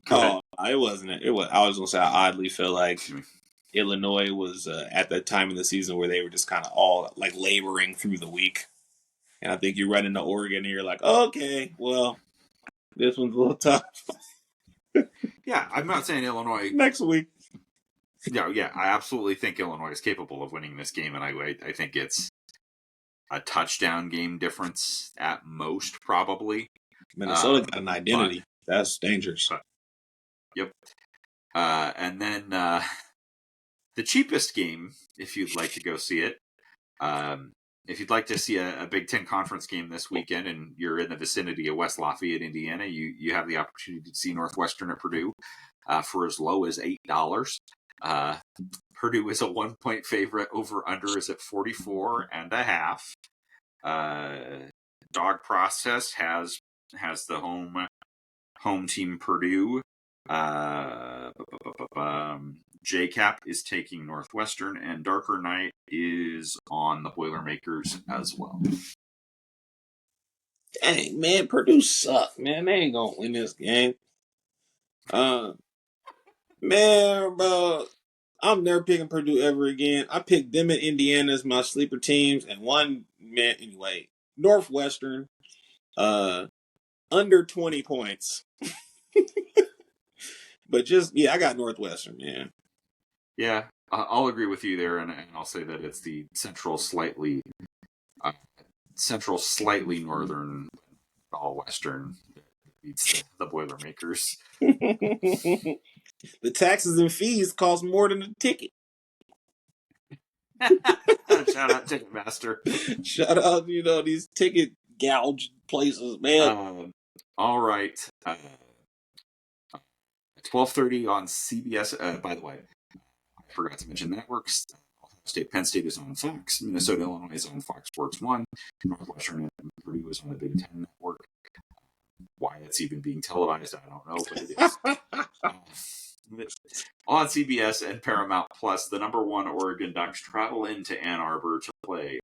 It wasn't. It was. I was gonna say I oddly feel like Illinois was at the time of the season where they were just kind of all like laboring through the week, and I think you run into Oregon and you're like, okay, well, this one's a little tough. Yeah, I'm not saying Illinois next week. Yeah, I absolutely think Illinois is capable of winning this game, and I think it's a touchdown game difference at most, probably. Minnesota got an identity. That's dangerous. Yep. And then the cheapest game, if you'd like to go see it, if you'd like to see a Big Ten conference game this weekend and you're in the vicinity of West Lafayette, Indiana, you have the opportunity to see Northwestern at Purdue for as low as $8. Purdue is a 1-point favorite. Over under is at 44.5. Dog Process has the home team Purdue. JCap is taking Northwestern, and Darker Knight is on the Boilermakers as well. Dang, man, Purdue suck, man. They ain't gonna win this game. Man, bro, I'm never picking Purdue ever again. I picked them and Indiana as my sleeper teams, and anyway, Northwestern, under 20 points. But I got Northwestern, man. Yeah, I'll agree with you there, and I'll say that it's the central, slightly northern, all western that beats the Boilermakers. The taxes and fees cost more than the ticket. Shout out Ticketmaster. Shout out, these ticket gouge places, man. All right. 12:30 on CBS. By the way, I forgot to mention networks. Penn State is on Fox. Minnesota, Illinois is on Fox Sports 1. Northwestern and Purdue is on the Big Ten Network. Why it's even being televised, I don't know, but it is. On CBS and Paramount Plus, the number 1 Oregon Ducks travel into Ann Arbor to play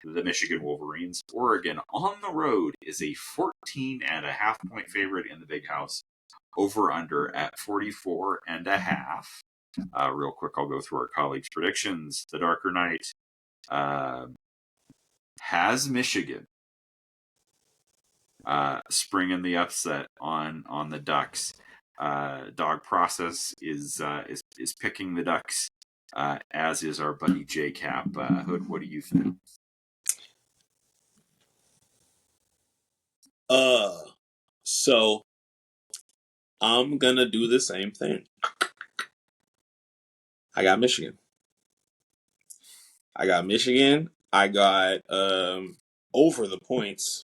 the Michigan Wolverines. Oregon on the road is a 14.5-point favorite in the Big House. Over under at 44.5. Real quick, I'll go through our colleagues' predictions. The Darker Knight has Michigan springing the upset on the Ducks. Dog Process is picking the Ducks, as is our buddy JCap. Hood, what do you think? So I'm gonna do the same thing. I got Michigan. I got over the points.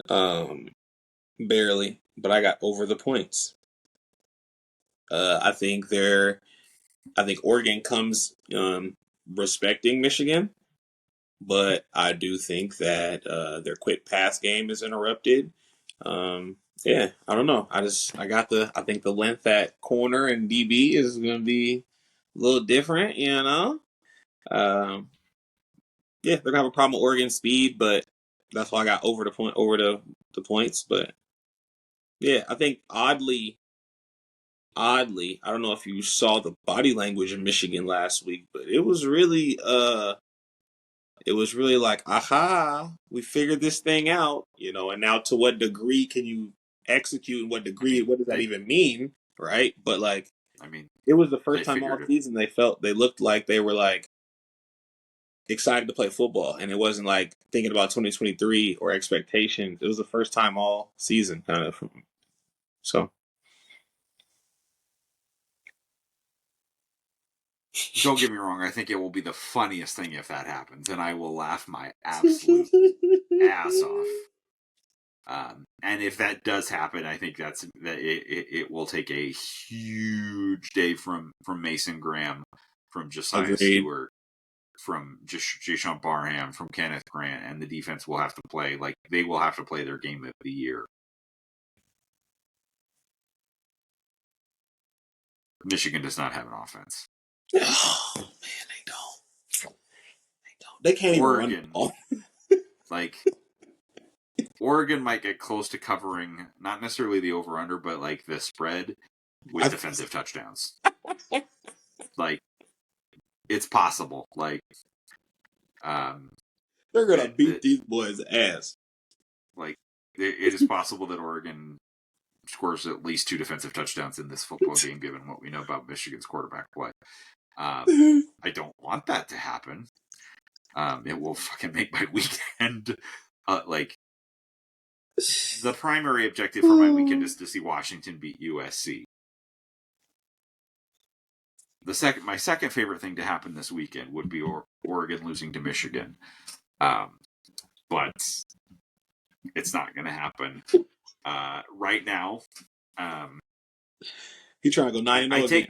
Barely, but I got over the points. I think Oregon comes respecting Michigan, but I do think that their quick pass game is interrupted. Yeah, I don't know. I think the length at corner and DB is going to be a little different, Yeah, they're going to have a problem with Oregon speed, but that's why I got over the points. But yeah, I think oddly, oddly, I don't know if you saw the body language in Michigan last week, but it was really like, aha, we figured this thing out, and now to what degree can you execute and what does that they, even mean, right? But like, I mean, it was the they first time all figured it. season they looked like they were like excited to play football, and it wasn't like thinking about 2023 or expectations. It was the first time all season kind of. So Don't get me wrong. I think it will be the funniest thing if that happens, and I will laugh my absolute ass off. And if that does happen, I think that it will take a huge day from Mason Graham, from Josiah agreed. Stewart, from Jashon Barham, from Kenneth Grant, and the defense will have to play like they will have to play their game of the year. Michigan does not have an offense. Oh man, they don't. They can't even run the Oregon, ball. like Oregon might get close to covering not necessarily the over under, but like the spread with defensive touchdowns. Like it's possible. Like They're gonna beat these boys' ass. Like it is possible that Oregon scores at least 2 defensive touchdowns in this football game, given what we know about Michigan's quarterback play. I don't want that to happen. It will fucking make my weekend. Like the primary objective for my weekend is to see Washington beat USC. My second favorite thing to happen this weekend would be Oregon losing to Michigan, but it's not going to happen right now. He trying to go 9-0 again.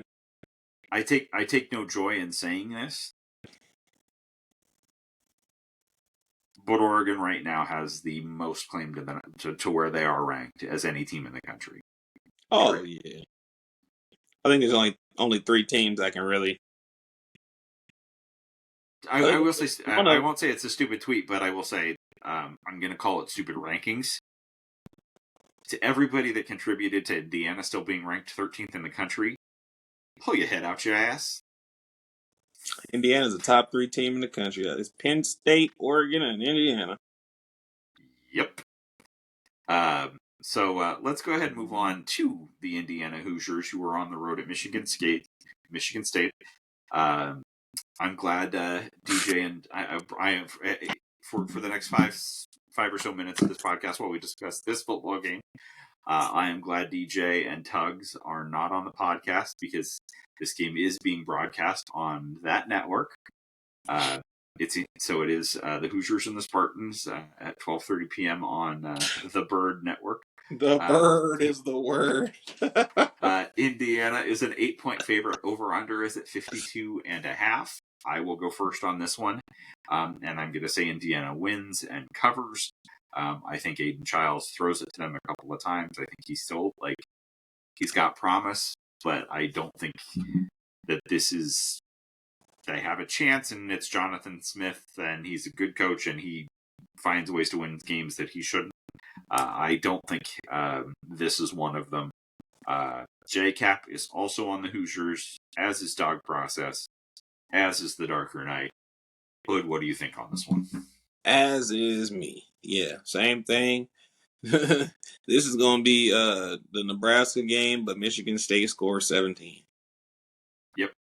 I take no joy in saying this, but Oregon right now has the most claim to where they are ranked as any team in the country. Oh yeah, I think there's only 3 teams that can really. I will say I won't say it's a stupid tweet, but I will say I'm going to call it stupid rankings. To everybody that contributed to Indiana still being ranked 13th in the country, pull your head out your ass. Indiana's a top 3 team in the country. It's Penn State, Oregon, and Indiana. Yep. So let's go ahead and move on to the Indiana Hoosiers, who are on the road at Michigan State. I'm glad DJ and I for the next five or so minutes of this podcast while we discuss this football game. I am glad DJ and Tugs are not on the podcast because this game is being broadcast on that network. It is the Hoosiers and the Spartans at 12:30 p.m. on the Bird Network. The bird is the word. Indiana is an 8-point favorite. Over under is at 52.5. I will go first on this one, and I'm going to say Indiana wins and covers. I think Aiden Childs throws it to them a couple of times. I think he's still he's got promise, but I don't think that they have a chance. And it's Jonathan Smith, and he's a good coach, and he finds ways to win games that he shouldn't. I don't think this is one of them. JCap is also on the Hoosiers, as is Dog Process, as is the Darker Knight. Hood, what do you think on this one? As is me. Yeah, same thing. This is going to be the Nebraska game, but Michigan State scores 17. Yep.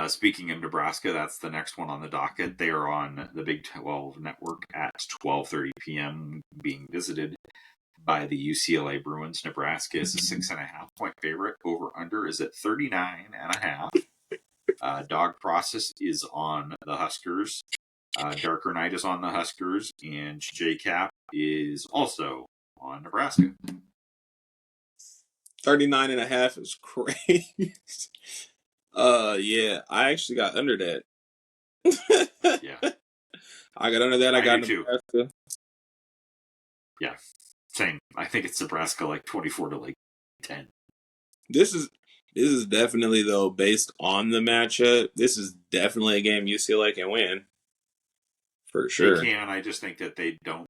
Speaking of Nebraska, that's the next one on the docket. They are on the Big 12 network at 12:30 p.m. being visited by the UCLA Bruins. Nebraska is a 6.5-point favorite. Over under is at 39.5. Dog Process is on the Huskers. Darker Knight is on the Huskers, and JCap is also on Nebraska. 39.5 is crazy. Yeah, I actually got under that. Yeah, I got under that. I got Nebraska. Too. Yeah, same. I think it's Nebraska 24 to 10. This is definitely though based on the matchup. This is definitely a game UCLA can win. For sure. They can. I just think that they don't.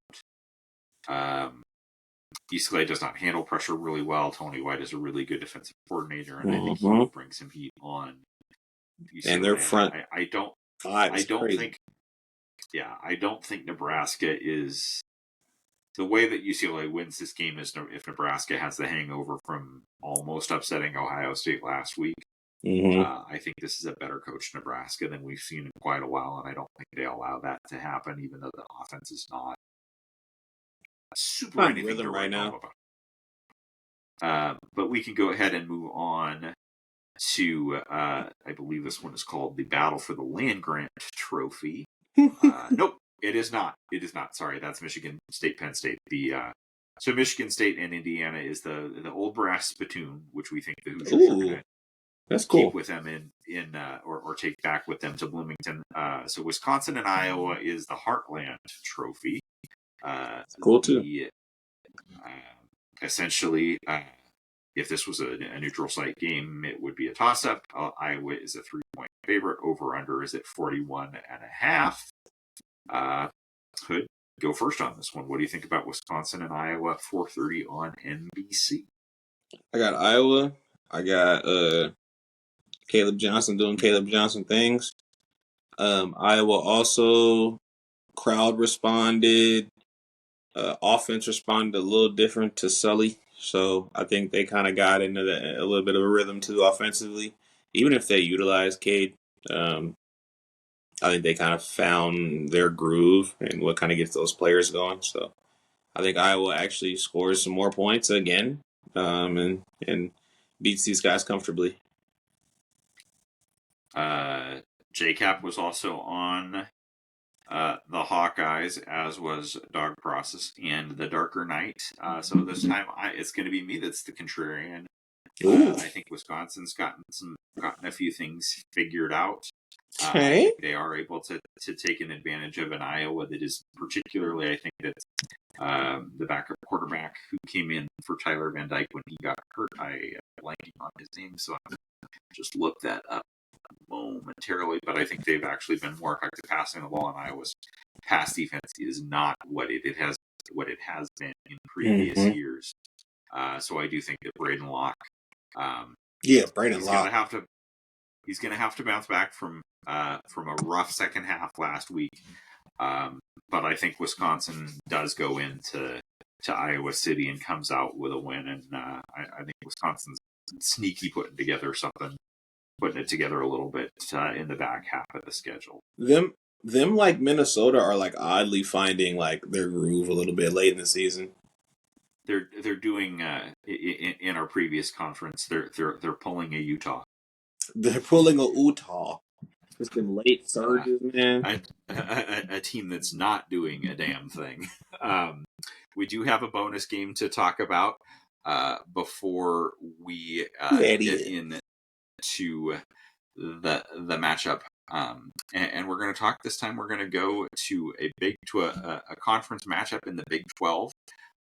UCLA does not handle pressure really well. Tony White is a really good defensive coordinator, and I think he Mm-hmm. will bring some heat on And their UCLA. front And I don't, five I is don't crazy. think, yeah, I don't think Nebraska is the way that UCLA wins this game is if Nebraska has the hangover from almost upsetting Ohio State last week. Mm-hmm. I think this is a better coach Nebraska than we've seen in quite a while, and I don't think they allow that to happen, even though the offense is not super Not in anything to rhythm right write home now. about. But we can go ahead and move on to, I believe this one is called the Battle for the Land Grant Trophy. Nope, it is not. It is not. Sorry, that's Michigan State, Penn State. So Michigan State and Indiana is the old brass spittoon, which we think the Hoosiers are going Ooh, to that's keep cool. with them or take back with them to Bloomington. So Wisconsin and Iowa is the Heartland Trophy. That's cool too. Uh, Essentially, if this was a neutral site game, it would be a toss-up. Iowa is a 3-point favorite. Over/under is at 41.5. Could go first on this one. What do you think about Wisconsin and Iowa? 4:30 on NBC. I got Iowa. I got Caleb Johnson doing Caleb Johnson things. Iowa also crowd responded. Offense responded a little different to Sully, so I think they kind of got into a little bit of a rhythm too offensively. Even if they utilized Cade, um, I think they kind of found their groove and what kind of gets those players going. So I think Iowa actually scores some more points again, and beats these guys comfortably. JCap was also on the Hawkeyes, as was Dog Process and the Darker Knight. So this time it's going to be me that's the contrarian. I think Wisconsin's gotten a few things figured out. I Okay. think they are able to take an advantage of an Iowa that is particularly, I think that the backup quarterback who came in for Tyler Van Dyke when he got hurt. I am blanking on his name, so I'm just look that up momentarily. But I think they've actually been more effective passing the ball, and Iowa's pass defense is not what it has been in previous years. So I do think that Braden Locke, Braden Locke. he's gonna have to bounce back from a rough second half last week. But I think Wisconsin does go into Iowa City and comes out with a win, and I think Wisconsin's sneaky putting it together a little bit in the back half of the schedule. Them like Minnesota are like oddly finding like their groove a little bit late in the season. They're doing in our previous conference. They're pulling a Utah. They're pulling a Utah. Just them late surges, man. A team that's not doing a damn thing. We do have a bonus game to talk about before we get into the matchup. And we're going to talk this time. We're going to go to a conference matchup in the Big 12.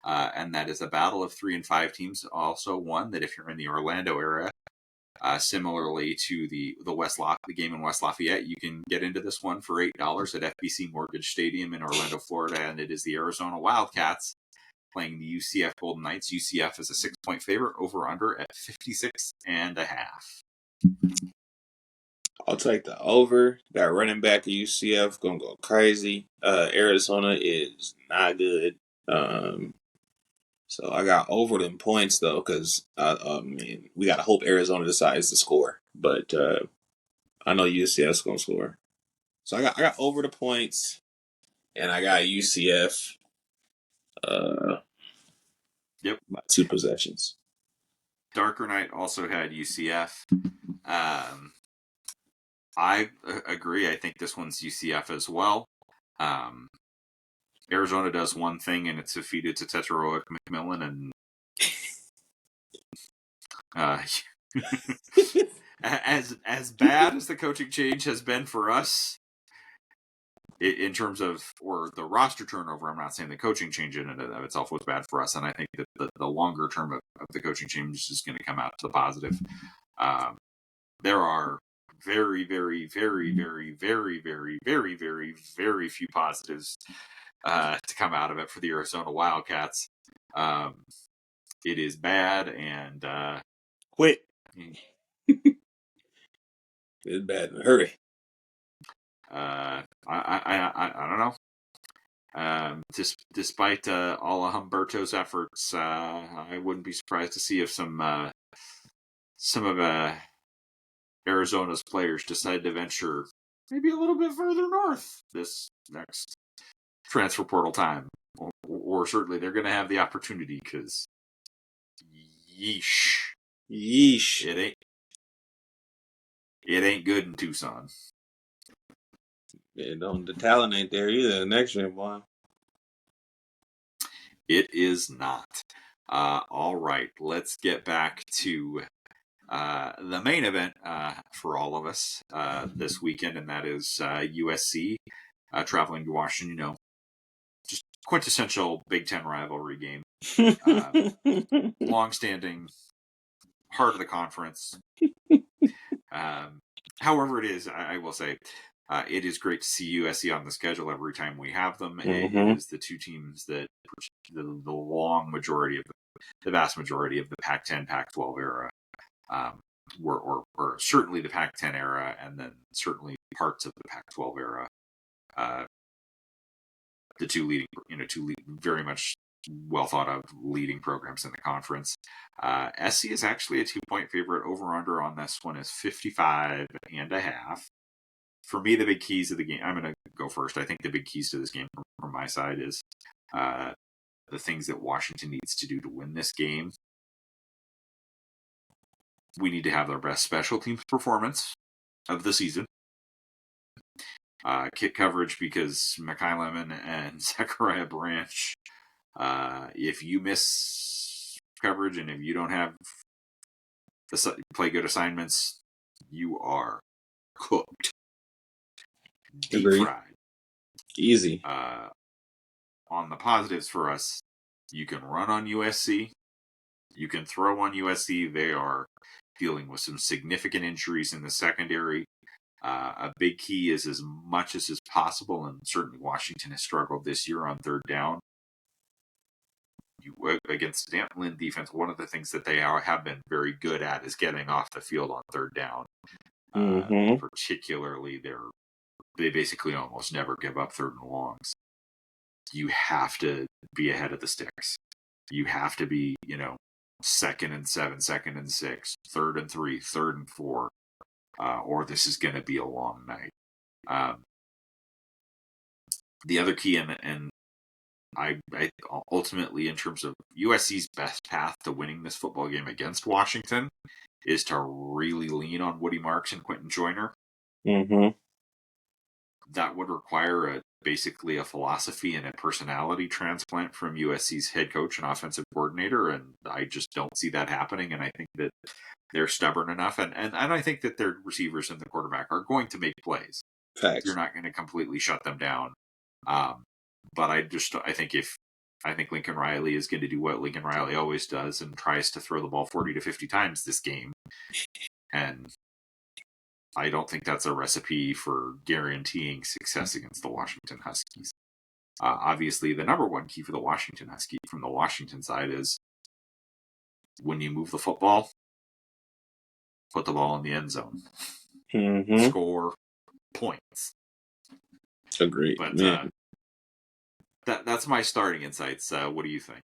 And that is a battle of 3 and 5 teams. Also one that if you're in the Orlando area, similarly to the game in West Lafayette, you can get into this one for $8 at FBC Mortgage Stadium in Orlando, Florida, and it is the Arizona Wildcats playing the UCF Golden Knights. UCF is a 6-point favorite, over/under at 56.5. I'll take the over. Got running back at UCF gonna go crazy. Arizona is not good. So I got over them points though, because we gotta hope Arizona decides to score. But I know UCF's gonna score. So I got over the points, and I got UCF. Yep. By 2 possessions. Darker Knight also had UCF. I agree. I think this one's UCF as well. Arizona does one thing, and it's defeated to Teteroic McMillan, and as bad as the coaching change has been for us in terms of or the roster turnover. I'm not saying the coaching change in and of itself was bad for us, and I think that the longer term of the coaching change is going to come out to the positive. There are very, very, very, very, very, very, very, very, very few positives to come out of it for the Arizona Wildcats. It is bad, and Quit. It's bad. Hurry. I don't know. Despite all of Humberto's efforts, I wouldn't be surprised to see if some of Arizona's players decide to venture maybe a little bit further north this next transfer portal time, or certainly they're going to have the opportunity because, yeesh, it ain't good in Tucson. Yeah, the talent ain't there either. The next year, boy. It is not. All right, let's get back to the main event for all of us this weekend, and that is USC traveling to Washington. Just quintessential Big Ten rivalry game. Long-standing, heart of the conference. However it is, I will say, it is great to see USC on the schedule every time we have them. Mm-hmm. It is the two teams that the vast majority of the Pac-10, Pac-12 era, or certainly the Pac-10 era, and then certainly parts of the Pac-12 era. The two very much well thought of leading programs in the conference. SC is actually a 2-point favorite. Over under on this one is 55.5. For me, the big keys of the game, I'm going to go first. I think the big keys to this game from my side is the things that Washington needs to do to win this game. We need to have their best special teams performance of the season. Kick coverage, because Mekhi Lemon and Zachariah Branch, if you miss coverage and if you don't have play good assignments, you are cooked. Deep fried. Easy. On the positives for us, you can run on USC. You can throw on USC. They are dealing with some significant injuries in the secondary. A big key is, as much as is possible, and certainly Washington has struggled this year on third down. Against Stanton Lynn defense, one of the things that they have been very good at is getting off the field on third down. Particularly, they basically almost never give up third and longs. You have to be ahead of the sticks. You have to be, 2nd and 7, 2nd and 6, 3rd and 3, 3rd and 4, or this is going to be a long night. The other key, and I ultimately, in terms of USC's best path to winning this football game against Washington, is to really lean on Woody Marks and Quentin Joyner. That would require basically a philosophy and a personality transplant from USC's head coach and offensive coordinator, and I just don't see that happening. And I think that they're stubborn enough, and I think that their receivers and the quarterback are going to make plays. Facts. You're not going to completely shut them down. But I think Lincoln Riley is going to do what Lincoln Riley always does and tries to throw the ball 40 to 50 times this game. And I don't think that's a recipe for guaranteeing success against the Washington Huskies. Obviously, the number one key for the Washington Huskies from the Washington side is when you move the football, put the ball in the end zone. Score points. Agreed. But that's my starting insights. What do you think?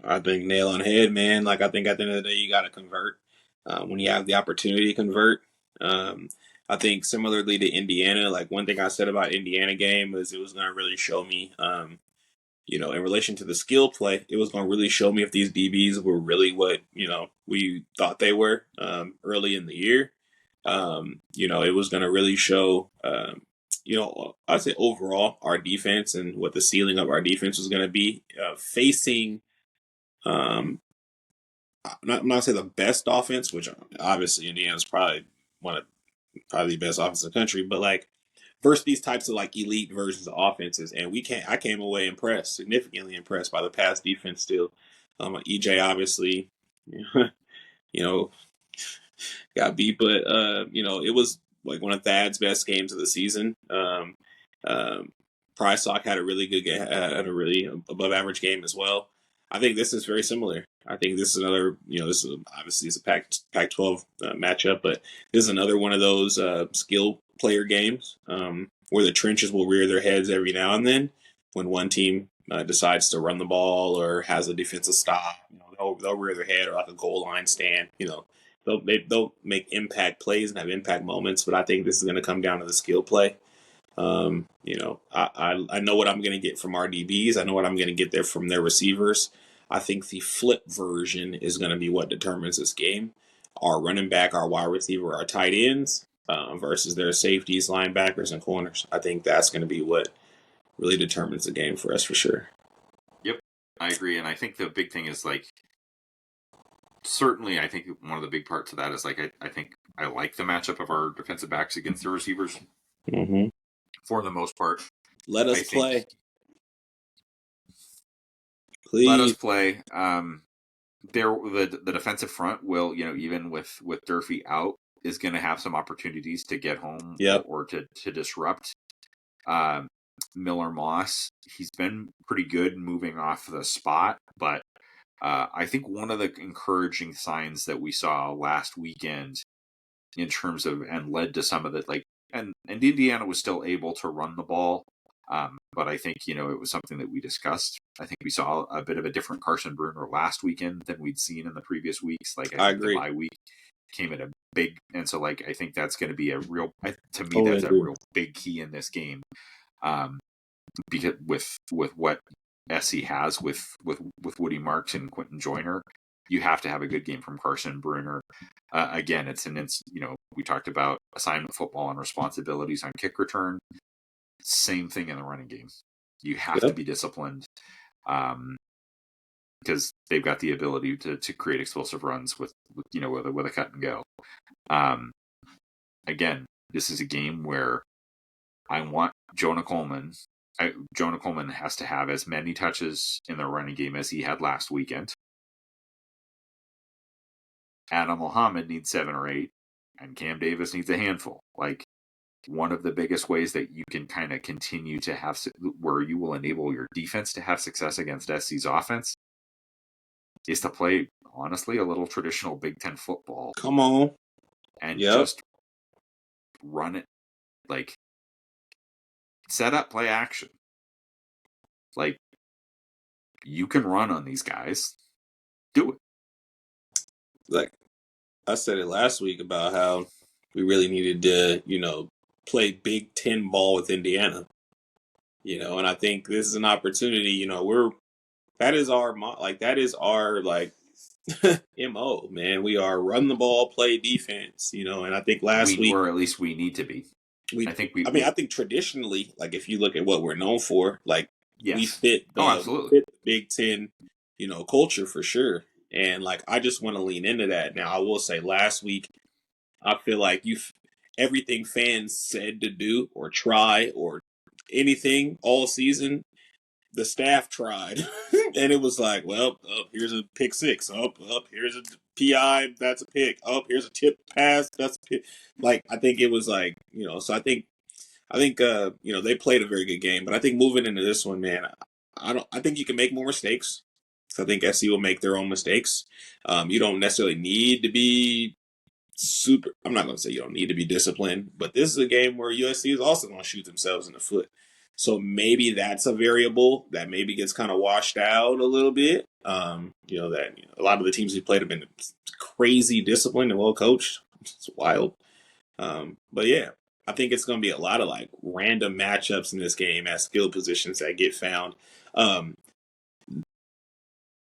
I think nail on head, man. Like, I think at the end of the day, you got to convert when you have the opportunity to convert. I think similarly to Indiana, like one thing I said about Indiana game was it was going to really show me, in relation to the skill play, it was going to really show me if these DBs were really what, we thought they were early in the year. It was going to really show, I'd say overall our defense and what the ceiling of our defense was going to be facing, I'm not say the best offense, which obviously Indiana's probably the best offense in the country, but like versus these types of like elite versions of offenses, and I came away significantly impressed by the pass defense still. EJ obviously, got beat, but it was like one of Thad's best games of the season. Prysock had a really good game, had a really above average game as well. I think this is very similar. I think this is another, this is obviously it's a Pac-12 matchup, but this is another one of those skill player games where the trenches will rear their heads every now and then when one team decides to run the ball or has a defensive stop. They'll rear their head or like a goal line stand. They'll make impact plays and have impact moments, but I think this is going to come down to the skill play. I know what I'm going to get from our DBs. I know what I'm going to get there from their receivers. I think the flip version is going to be what determines this game. Our running back, our wide receiver, our tight ends versus their safeties, linebackers, and corners. I think that's going to be what really determines the game for us for sure. Yep, I agree. And I think the big thing is like, certainly I think one of the big parts of that is like, I think I like the matchup of our defensive backs against the receivers. Mm-hmm. For the most part. Let us play. Please. Let us play. The defensive front will, even with Durfee out, is going to have some opportunities to get home or to disrupt. Miller Moss, he's been pretty good moving off the spot, but I think one of the encouraging signs that we saw last weekend in terms of, and led to some of the, like, and Indiana was still able to run the ball. But I think, it was something that we discussed. I think we saw a bit of a different Carson Bruner last weekend than we'd seen in the previous weeks. Like, I think agree. The bye week came at a big, and so like, I think that's going to be a real, to me, that's a real big key in this game. Because with what SC has with Woody Marks and Quentin Joyner, you have to have a good game from Carson Bruner. Again, we talked about assignment football and responsibilities on kick return. Same thing in the running game. You have to be disciplined because they've got the ability to create explosive runs with a cut and go. Again, this is a game where I want Jonah Coleman. Jonah Coleman has to have as many touches in the running game as he had last weekend. Adam Muhammad needs 7 or 8, and Cam Davis needs a handful. Like, one of the biggest ways that you can kind of continue to have, where you will enable your defense to have success against SC's offense, is to play, honestly, a little traditional Big Ten football. Come on. And just run it. Like, set up, play action. Like, you can run on these guys. Do it. Like, I said it last week about how we really needed to, play Big Ten ball with Indiana. And I think this is an opportunity, that is our MO, man. We are run the ball, play defense, and I think last week, or at least we need to be. I think traditionally, like, if you look at what we're known for, like, we fit absolutely. Fit the Big Ten, culture for sure. And like, I just want to lean into that. Now, I will say last week, I feel like everything fans said to do or try or anything all season, the staff tried. And it was like, well, here's a pick 6. Here's a PI, that's a pick. Here's a tip pass, that's a pick. Like, I think it was like, so I think they played a very good game. But I think moving into this one, man, I think you can make more mistakes. So I think SC will make their own mistakes. You don't necessarily need to be I'm not going to say you don't need to be disciplined, but this is a game where USC is also going to shoot themselves in the foot. So maybe that's a variable that maybe gets kind of washed out a little bit. That a lot of the teams we played have been crazy disciplined and well coached. It's wild. But yeah, I think it's going to be a lot of like random matchups in this game at skill positions that get found.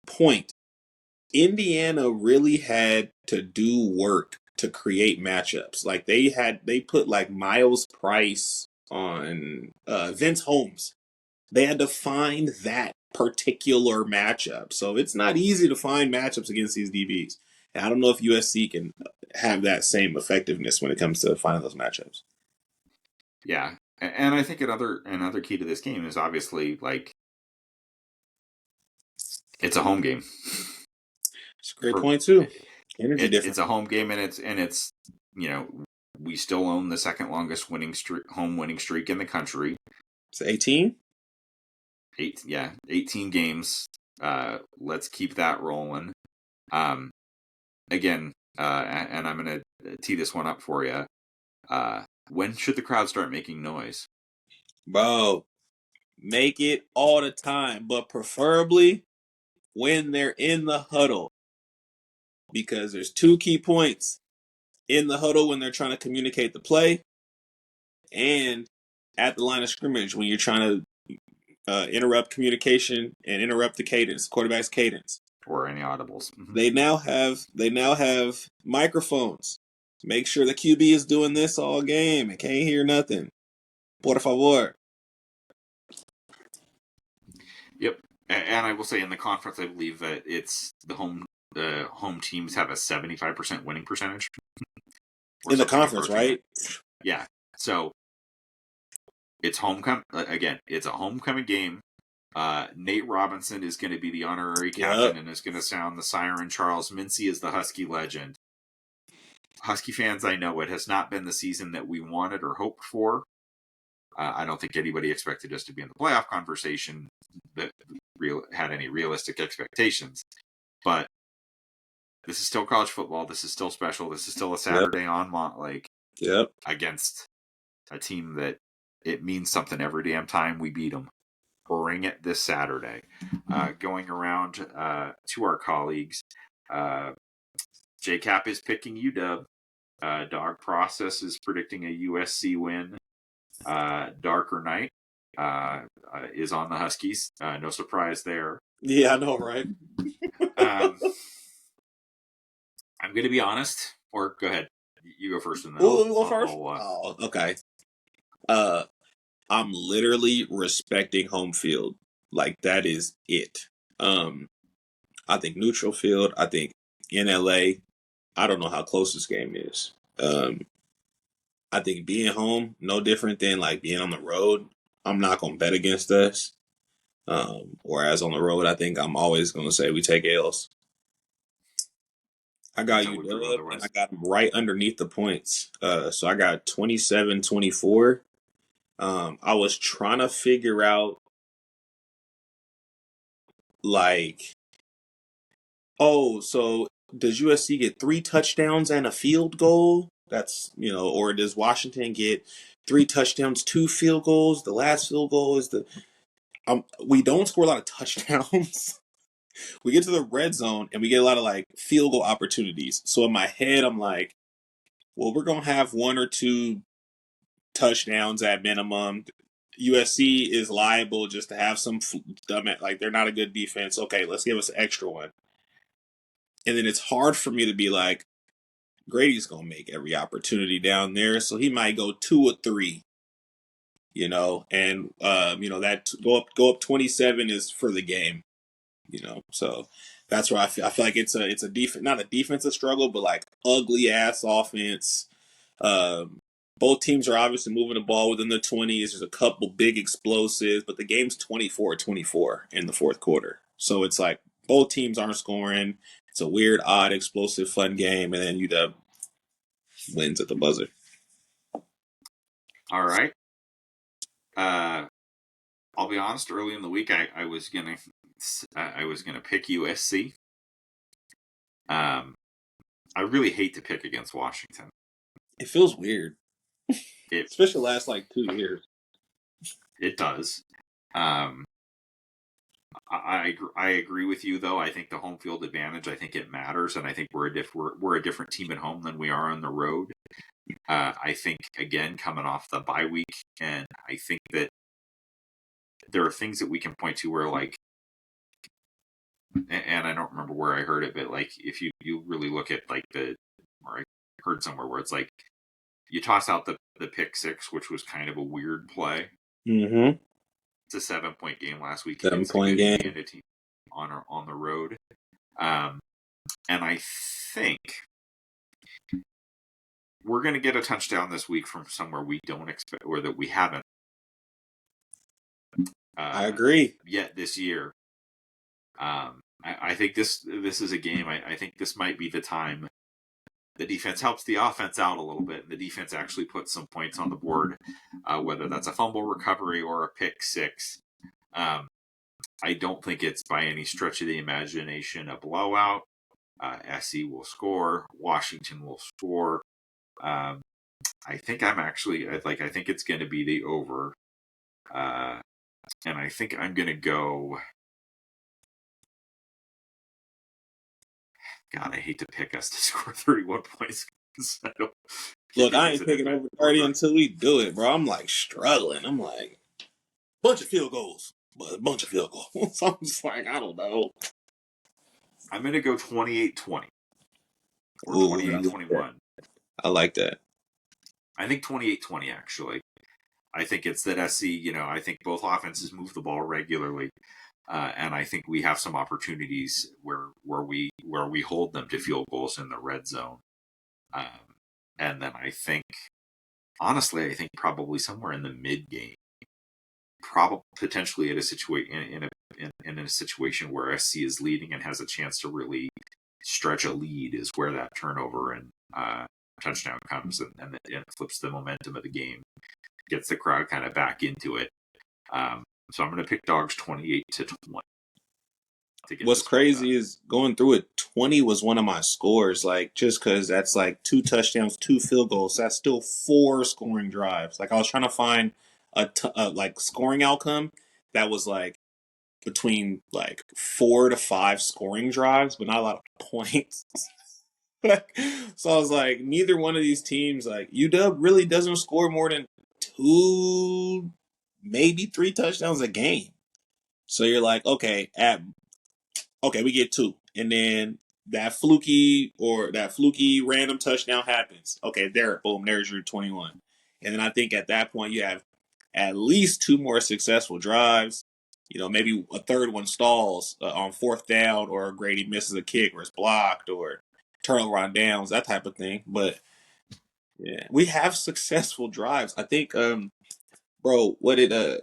Point. Indiana really had to do work to create matchups. Like, they put like Miles Price on Vince Holmes. They had to find that particular matchup. So it's not easy to find matchups against these DBs. And I don't know if USC can have that same effectiveness when it comes to finding those matchups. Yeah. And I think another key to this game is obviously, like, it's a home game. It's a great point too. Energy difference. It's a home game, and it's we still own the second longest home winning streak in the country. It's 18. 18 games. let's keep that rolling. Again, and I'm going to tee this one up for you. When should the crowd start making noise? Bro, make it all the time, but preferably when they're in the huddle. Because there's 2 key points in the huddle when they're trying to communicate the play and at the line of scrimmage when you're trying to interrupt communication and interrupt the cadence, quarterback's cadence. Or any audibles. They now have microphones. Make sure the QB is doing this all game and can't hear nothing. Por favor. Yep. And I will say in the conference, I believe that it's the home teams have a 75% winning percentage. In the conference, right? Yeah. So it's homecoming. Again, it's a homecoming game. Nate Robinson is going to be the honorary captain and is going to sound the siren. Charles Mincy is the Husky legend. Husky fans, I know it has not been the season that we wanted or hoped for. I don't think anybody expected us to be in the playoff conversation that had any realistic expectations. But this is still college football. This is still special. This is still a Saturday on against a team that it means something every damn time we beat them. Bring it this Saturday. Going around to our colleagues, JCap is picking UW. Dog Process is predicting a USC win. Darker Knight is on the Huskies. No surprise there. Yeah, I know, right? I'm going to be honest. Or go ahead. You go first. And then we'll go first? Okay. I'm literally respecting home field. Like, that is it. I think neutral field. I think in LA, I don't know how close this game is. I think being home, no different than like being on the road. I'm not going to bet against us. Whereas on the road, I think I'm always going to say we take L's. I got UW, and I got them right underneath the points. So I got 27-24. I was trying to figure out, like, so does USC get 3 touchdowns and a field goal? That's, or does Washington get 3 touchdowns, 2 field goals? The last field goal is we don't score a lot of touchdowns. We get to the red zone and we get a lot of like field goal opportunities. So in my head, I'm like, well, we're going to have 1 or 2 touchdowns at minimum. USC is liable just to have some like they're not a good defense. Okay, let's give us an extra one. And then it's hard for me to be like, Grady's going to make every opportunity down there. So he might go 2 or 3, and, that go up 27 is for the game, so that's where I feel like it's a not a defensive struggle, but like ugly ass offense. Both teams are obviously moving the ball within the 20s. There's a couple big explosives, but the game's 24-24 in the fourth quarter. So it's like both teams aren't scoring. It's a weird, odd, explosive, fun game, and then UW wins at the buzzer. All right. I'll be honest. Early in the week, I was gonna pick USC. I really hate to pick against Washington. It feels weird, especially the last like 2 years. It does. I agree with you though. I think the home field advantage. I think it matters, and I think we're a different team at home than we are on the road. I think again coming off the bye week, and I think that there are things that we can point to where like, and I don't remember where I heard it, but like if you really look at like or I heard somewhere where it's like you toss out the pick 6, which was kind of a weird play. Mm-hmm. It's a 7-point game last week. 7-point game team on the road, and I think we're going to get a touchdown this week from somewhere we don't expect or that we haven't. I agree. Yet this year, I think this is a game. I think this might be the time the defense helps the offense out a little bit, and the defense actually puts some points on the board, whether that's a fumble recovery or a pick 6. I don't think it's by any stretch of the imagination a blowout. SC will score. Washington will score. I think I think it's going to be the over. And I think I'm going to go. God, I hate to pick us to score 31 points. Look, I ain't picking over 30 until we do it, bro. I'm like struggling. I'm like, bunch of field goals, but a bunch of field goals. So I'm just like, I don't know. I'm going to go 28-20 or 28-21. I like that. I think 28-20, actually. I think it's that SC, I think both offenses move the ball regularly. And I think we have some opportunities where we hold them to field goals in the red zone. And then I think, honestly, probably somewhere in the mid game, probably potentially at a situation in a situation where SC is leading and has a chance to really stretch a lead is where that turnover and touchdown comes and it flips the momentum of the game, gets the crowd kind of back into it. So I'm going to pick Dogs 28-20. What's crazy is going through it, 20 was one of my scores, like just because that's like 2 touchdowns, 2 field goals. So that's still 4 scoring drives. Like I was trying to find a like scoring outcome that was like between like 4 to 5 scoring drives, but not a lot of points. So I was like, neither one of these teams, like UW really doesn't score more than 2, maybe 3 touchdowns a game. So you're like, okay, we get 2. And then that fluky random touchdown happens. Okay, boom, there's your 21. And then I think at that point you have at least 2 more successful drives. Maybe a third one stalls on 4th down, or Grady misses a kick or it's blocked, or turnover on downs, that type of thing. But yeah, we have successful drives. I think, bro, what did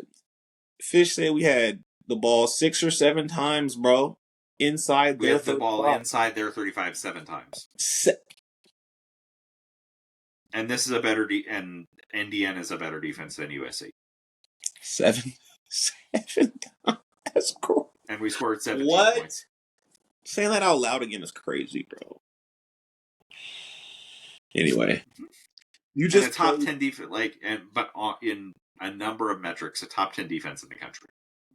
Fish say? We had the ball 6 or 7 times, bro. Inside we their had the 35. ball inside their 35 7 times. And this is a better and Indiana is a better defense than USC. 7 times. That's cool. And we scored 17 points. Saying that out loud again is crazy, bro. Anyway, you just a top 10 defense, but in a number of metrics, a top 10 defense in the country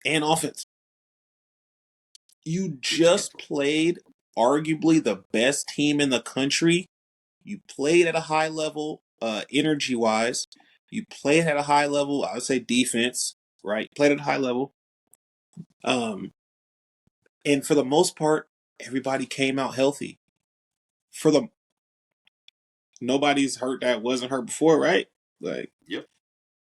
and offense. You just played arguably the best team in the country. You played at a high level, energy-wise. You played at a high level, I would say defense, right? You played at a high level. And for the most part, everybody came out healthy. Nobody's hurt that wasn't hurt before, right? Like, yep.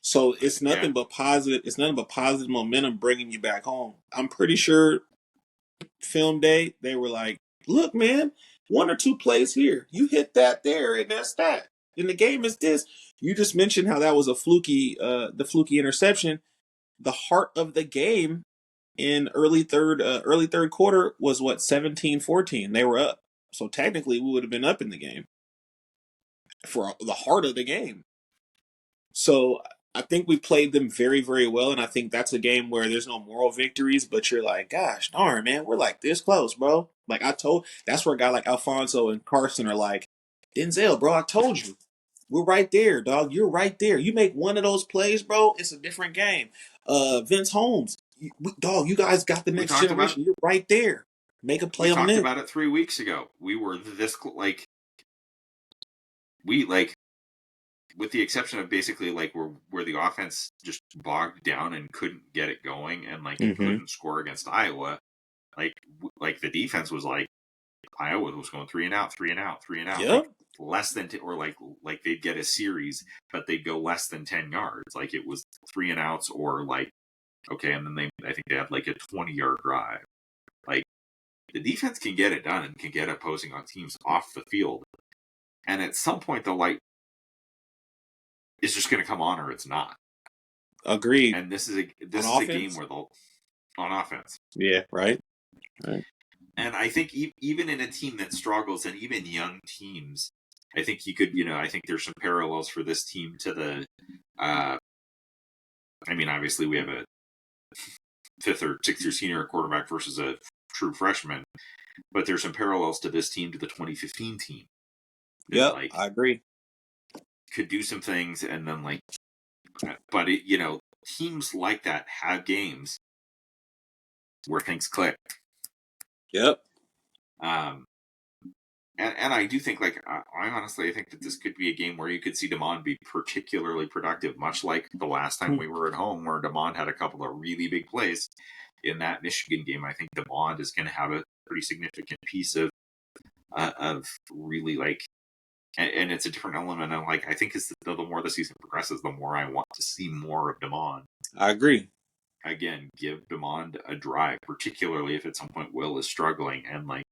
So it's nothing but positive. It's nothing but positive momentum bringing you back home. I'm pretty sure film day, they were like, look, man, 1 or 2 plays here. You hit that there, and that's that. And the game is this. You just mentioned how that was the fluky interception. The heart of the game in early third quarter was 17-14. They were up. So technically we would have been up in the game for the heart of the game. So I think we played them very, very well, and I think that's a game where there's no moral victories, but you're like, gosh darn, man, we're like this close, bro. Like that's where a guy like Alfonso and Carson are like, Denzel, bro, I told you. We're right there, dog. You're right there. You make one of those plays, bro, it's a different game. Vince Holmes, dog, you guys got the next generation. You're right there. Make a play on this. We talked about it 3 weeks ago. We were this, with the exception of basically where the offense just bogged down and couldn't get it going and couldn't score against Iowa, the defense was Iowa was going 3 and out, 3 and out, 3 and out, yep. Less than or they'd get a series, but they'd go less than 10 yards. It was 3 and outs or okay, and then I think they had a 20-yard drive. The defense can get it done and can get opposing on teams off the field, and at some point the light is just going to come on or it's not. Agreed. And this is a game where on offense. Yeah, right. And I think even in a team that struggles, and even young teams, I think you could, I think there's some parallels for this team to the. Obviously we have fifth or sixth year senior quarterback versus a true freshman. But there's some parallels to this team to the 2015 team that Yep, like I agree. could do some things and then like, but it, you know, teams like that have games where things click. Yep. Um, and I do think, like, I honestly think that this could be a game where you could see Demond be particularly productive, much like the last time we were at home, where Demond had a couple of really big plays in that Michigan game. I think Demond is going to have a pretty significant piece of really like, and it's a different element. And like, I think as the more the season progresses, the more I want to see more of Demond. I agree. Again, give Demond a drive, particularly if at some point Will is struggling, and like,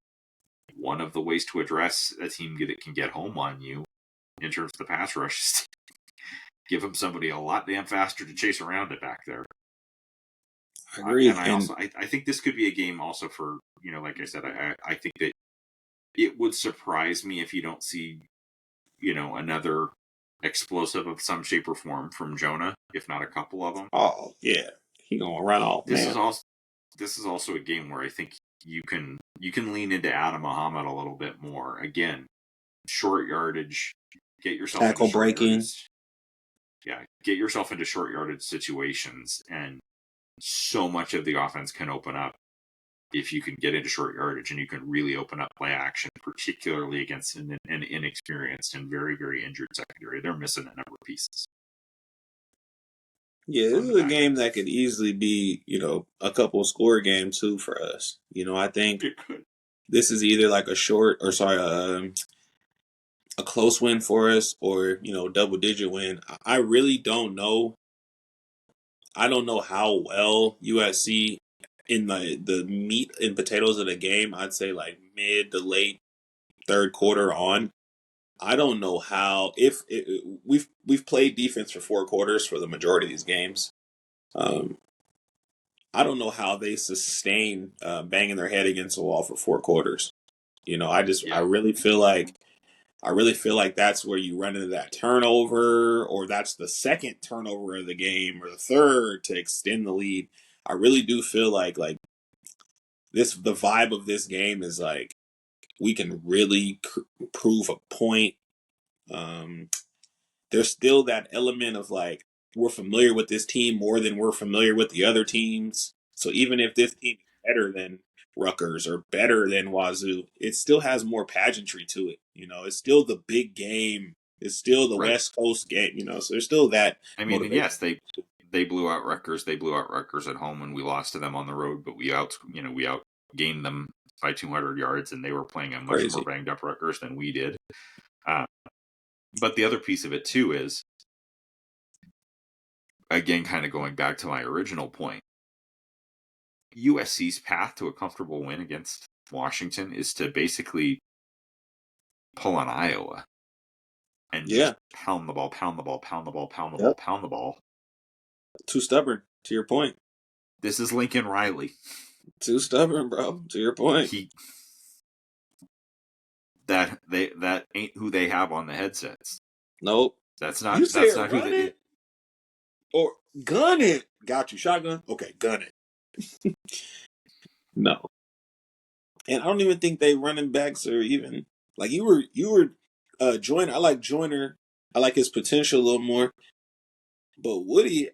one of the ways to address a team that can get home on you in terms of the pass rush is give them somebody a lot damn faster to chase around it back there. I agree. And I think this could be a game also for, you know, like I said, I think that it would surprise me if you don't see, you know, another explosive of some shape or form from Jonah, if not a couple of them. Oh yeah, he gonna run off. This Man. is also a game where I think you can lean into Adam Muhammad a little bit more. Again, short yardage, get yourself Tackle into short breaking. yardage. Yeah, get yourself into short yardage situations, and so much of the offense can open up if you can get into short yardage, and you can really open up play action, particularly against an inexperienced and very, very injured secondary. They're missing a number of pieces. Yeah, this is a game that could easily be, you know, a couple score game too for us. You know, I think this is either like a close win for us, or, you know, double digit win. I really don't know. I don't know how well USC in the meat and potatoes of the game. I'd say like mid to late third quarter on. I don't know how if we've played defense for 4 quarters for the majority of these games. I don't know how they sustain banging their head against the wall for 4 quarters. You know, I really feel like that's where you run into that turnover, or that's the second turnover of the game, or the third to extend the lead. I really do feel like the vibe of this game is like we can really prove a point. There's still that element of like we're familiar with this team more than we're familiar with the other teams. So even if this team is better than Rutgers or better than Wazoo, it still has more pageantry to it. You know, it's still the big game. It's still the West Coast game. You know, so there's still that. I mean, motivation. Yes, they blew out Rutgers. They blew out Rutgers at home, and we lost to them on the road. But we outgained them by 200 yards, and they were playing a much more banged up Rutgers than we did. But the other piece of it too is, again, kind of going back to my original point, USC's path to a comfortable win against Washington is to basically pull on Iowa and just pound the ball, pound the ball, pound the ball, pound the ball, pound the ball. Too stubborn, to your point. This is Lincoln Riley. Too stubborn, bro. To your point. That ain't who they have on the headsets. Nope. That's not. You that's say not run who they. It or gun it. Got you. Shotgun. Okay, gun it. No. And I don't even think they running backs are even like you were Joyner. I like Joyner. I like his potential a little more. But Woody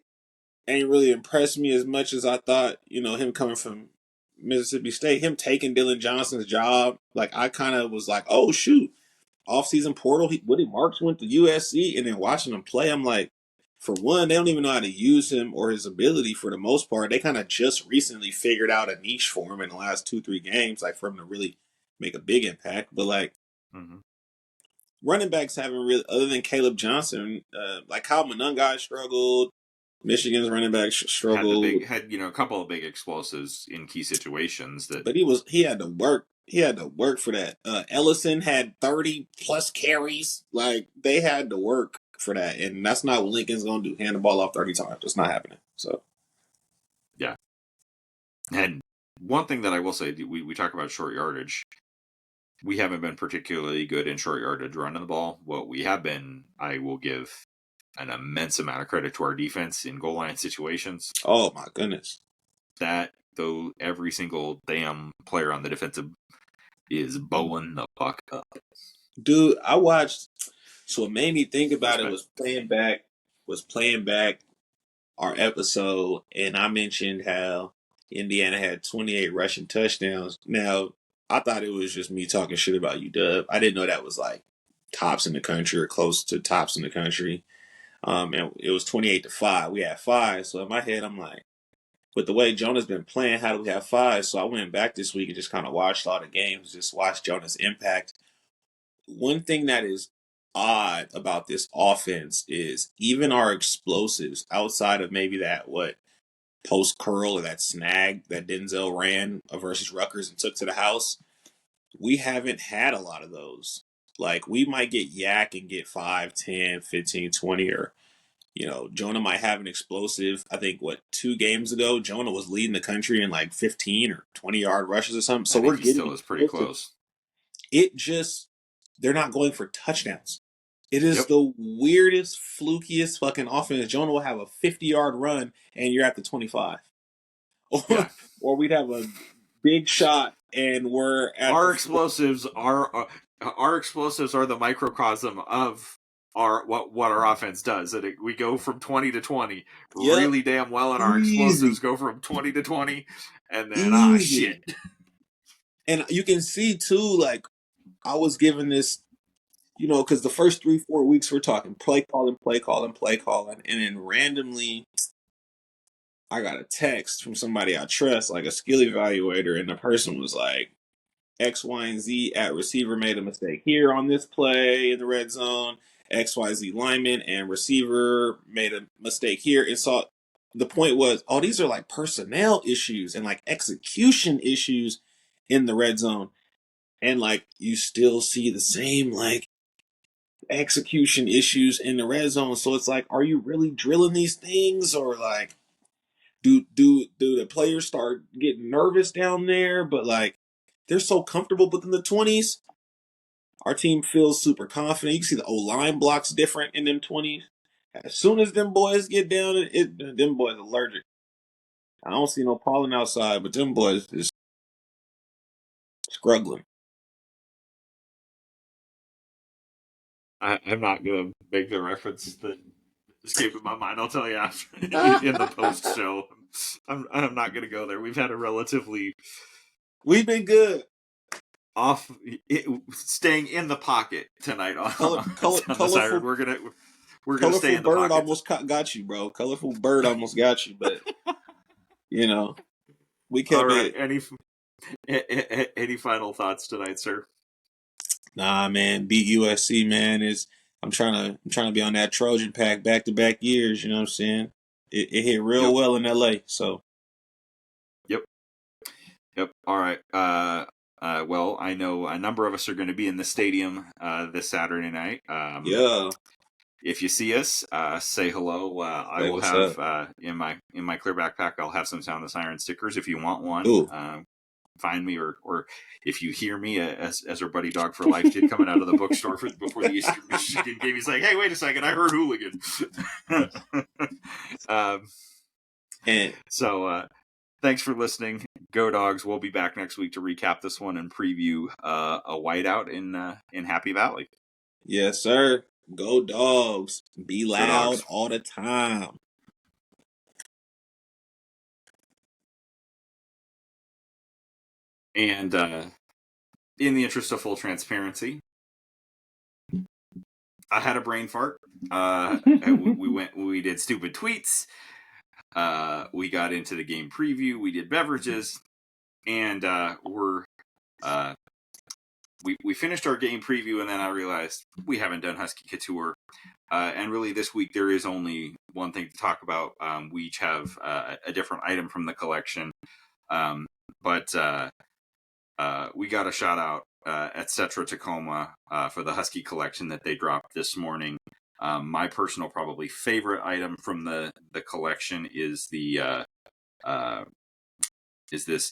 ain't really impressed me as much as I thought, you know, him coming from Mississippi State, him taking Dylan Johnson's job. Like I kind of was like, oh shoot. Off-season portal, Woody Marks went to USC, and then watching him play, I'm like, for one, they don't even know how to use him or his ability for the most part. They kind of just recently figured out a niche for him in the last 2-3 games, like for him to really make a big impact. But like, running backs haven't really, other than Caleb Johnson, like Kyle Monungai struggled. Michigan's running back struggled. Had a couple of big explosives in key situations but he had to work. He had to work for that. Ellison had 30 plus carries. Like they had to work for that, and that's not what Lincoln's gonna do. Hand the ball off 30 times. It's not happening. So, yeah. And one thing that I will say, we talk about short yardage. We haven't been particularly good in short yardage running the ball. What we have been, I will give an immense amount of credit to our defense in goal line situations. Oh my goodness. that, though, every single damn player on the defensive is bowling the puck up. Dude, I watched. So what made me think about it Respect. was playing back our episode, and I mentioned how Indiana had 28 rushing touchdowns. Now, I thought it was just me talking shit about UW. I didn't know that was like tops in the country or close to tops in the country. And it was 28-5. We had 5. So in my head, I'm like, with the way Jonah's been playing, how do we have 5? So I went back this week and just kind of watched all the games, just watched Jonah's impact. One thing that is odd about this offense is even our explosives outside of maybe that post curl or that snag that Denzel ran versus Rutgers and took to the house, we haven't had a lot of those. Like we might get yak and get 5, 10, 15, 20, or Jonah might have an explosive. I think 2 games ago, Jonah was leading the country in like 15 or 20-yard rushes or something. So I we're think he getting still is pretty explosive. close. They're not going for touchdowns. It is Yep. the weirdest, flukiest fucking offense. Jonah will have a 50-yard run and you're at the 25. Yeah. Or we'd have a big shot and we're at Our explosives are the microcosm of what our offense does. That we go from 20 to 20 really damn well, and our explosives go from 20 to 20, and then shit. And you can see too, like I was given this, because the first 3-4 weeks we're talking play calling, and then randomly I got a text from somebody I trust, like a skill evaluator, and the person was like, X, Y, and Z at receiver made a mistake here on this play in the red zone. XYZ lineman and receiver made a mistake here. And so the point was, these are like personnel issues and like execution issues in the red zone. And like you still see the same like execution issues in the red zone. So it's like, are you really drilling these things, or like do the players start getting nervous down there? But like they're so comfortable within the 20s. Our team feels super confident. You can see the O-line blocks different in them 20s. As soon as them boys get down, them boys allergic. I don't see no pollen outside, but them boys is struggling. I'm not gonna make the reference that just came to my mind. I'll tell you after in the post show. I'm not gonna go there. We've had a relatively We've been good. Staying in the pocket tonight on the siren. We're gonna stay in the bird pocket. Almost got you, bro. Colorful bird almost got you, but we kept all right. it. Any final thoughts tonight, sir? Nah, man. Beat USC, man. I'm trying to be on that Trojan pack back-to-back years. You know what I'm saying? It hit real well in LA. So. Yep. All right. Well, I know a number of us are going to be in the stadium this Saturday night. Yeah. If you see us, say hello. I will have in my clear backpack. I'll have some Sound the Siren stickers if you want one. Find me, or if you hear me, as our buddy Dog for Life did coming out of the bookstore before the Eastern Michigan game. He's like, "Hey, wait a second! I heard Hooligan." So thanks for listening. Go Dogs. We'll be back next week to recap this one and preview a whiteout in Happy Valley. Yes, sir. Go Dogs. Be loud all the time. And in the interest of full transparency, I had a brain fart. We did stupid tweets. We got into the game preview. We did beverages, and we finished our game preview, and then I realized we haven't done Husky Couture. And really, this week there is only one thing to talk about. We each have a different item from the collection, but we got a shout out at Cetra Tacoma for the Husky collection that they dropped this morning. My personal, probably favorite item from the collection is this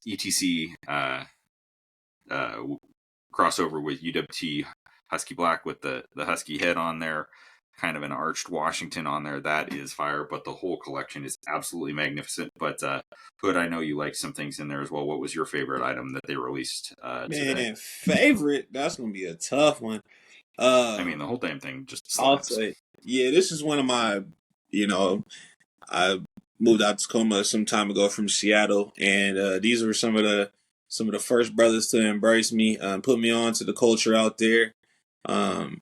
ETC crossover with UWT Husky Black with the Husky head on there. kind of an arched Washington on there. That is fire, but the whole collection is absolutely magnificent. But Hood, I know you like some things in there as well. What was your favorite item that they released today? Man, favorite? That's gonna be a tough one. I mean, the whole damn thing just I'll slaps. say, yeah, this is one of my, you know, I moved out to Tacoma some time ago from Seattle, and these were some of the first brothers to embrace me, put me on to the culture out there. Um,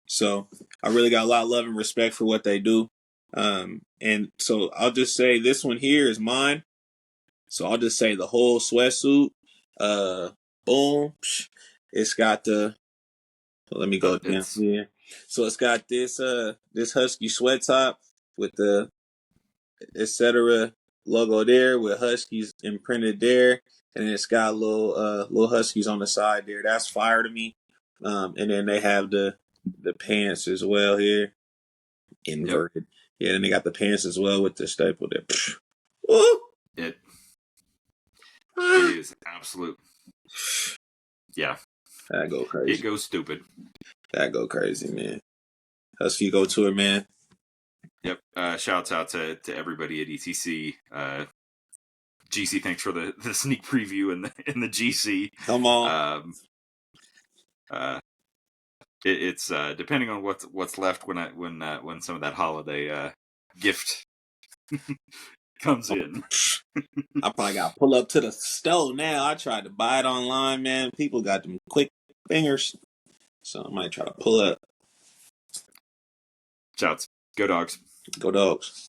so I really got a lot of love and respect for what they do. And so I'll just say this one here is mine. So I'll just say the whole sweatsuit. Uh, boom. It's got the. Let me go down It's here. So it's got this husky sweat top with the etc. logo there with huskies imprinted there, and it's got little huskies on the side there. That's fire to me. And then they have the pants as well here, yep. inverted. Yeah, and they got the pants as well with the staple there. Woo! It it is absolute. Yeah, That go it crazy. goes stupid. That go crazy, man. Husky Couture, man. Yep. Shouts out to everybody at ETC. GC, thanks for the sneak preview in the GC. Come on. Um, it's depending on what's left when some of that holiday gift comes in. I probably got to pull up to the store now. I tried to buy it online, man. People got them quick fingers. So I might try to pull up. Shouts. Go Dogs. Go Dogs.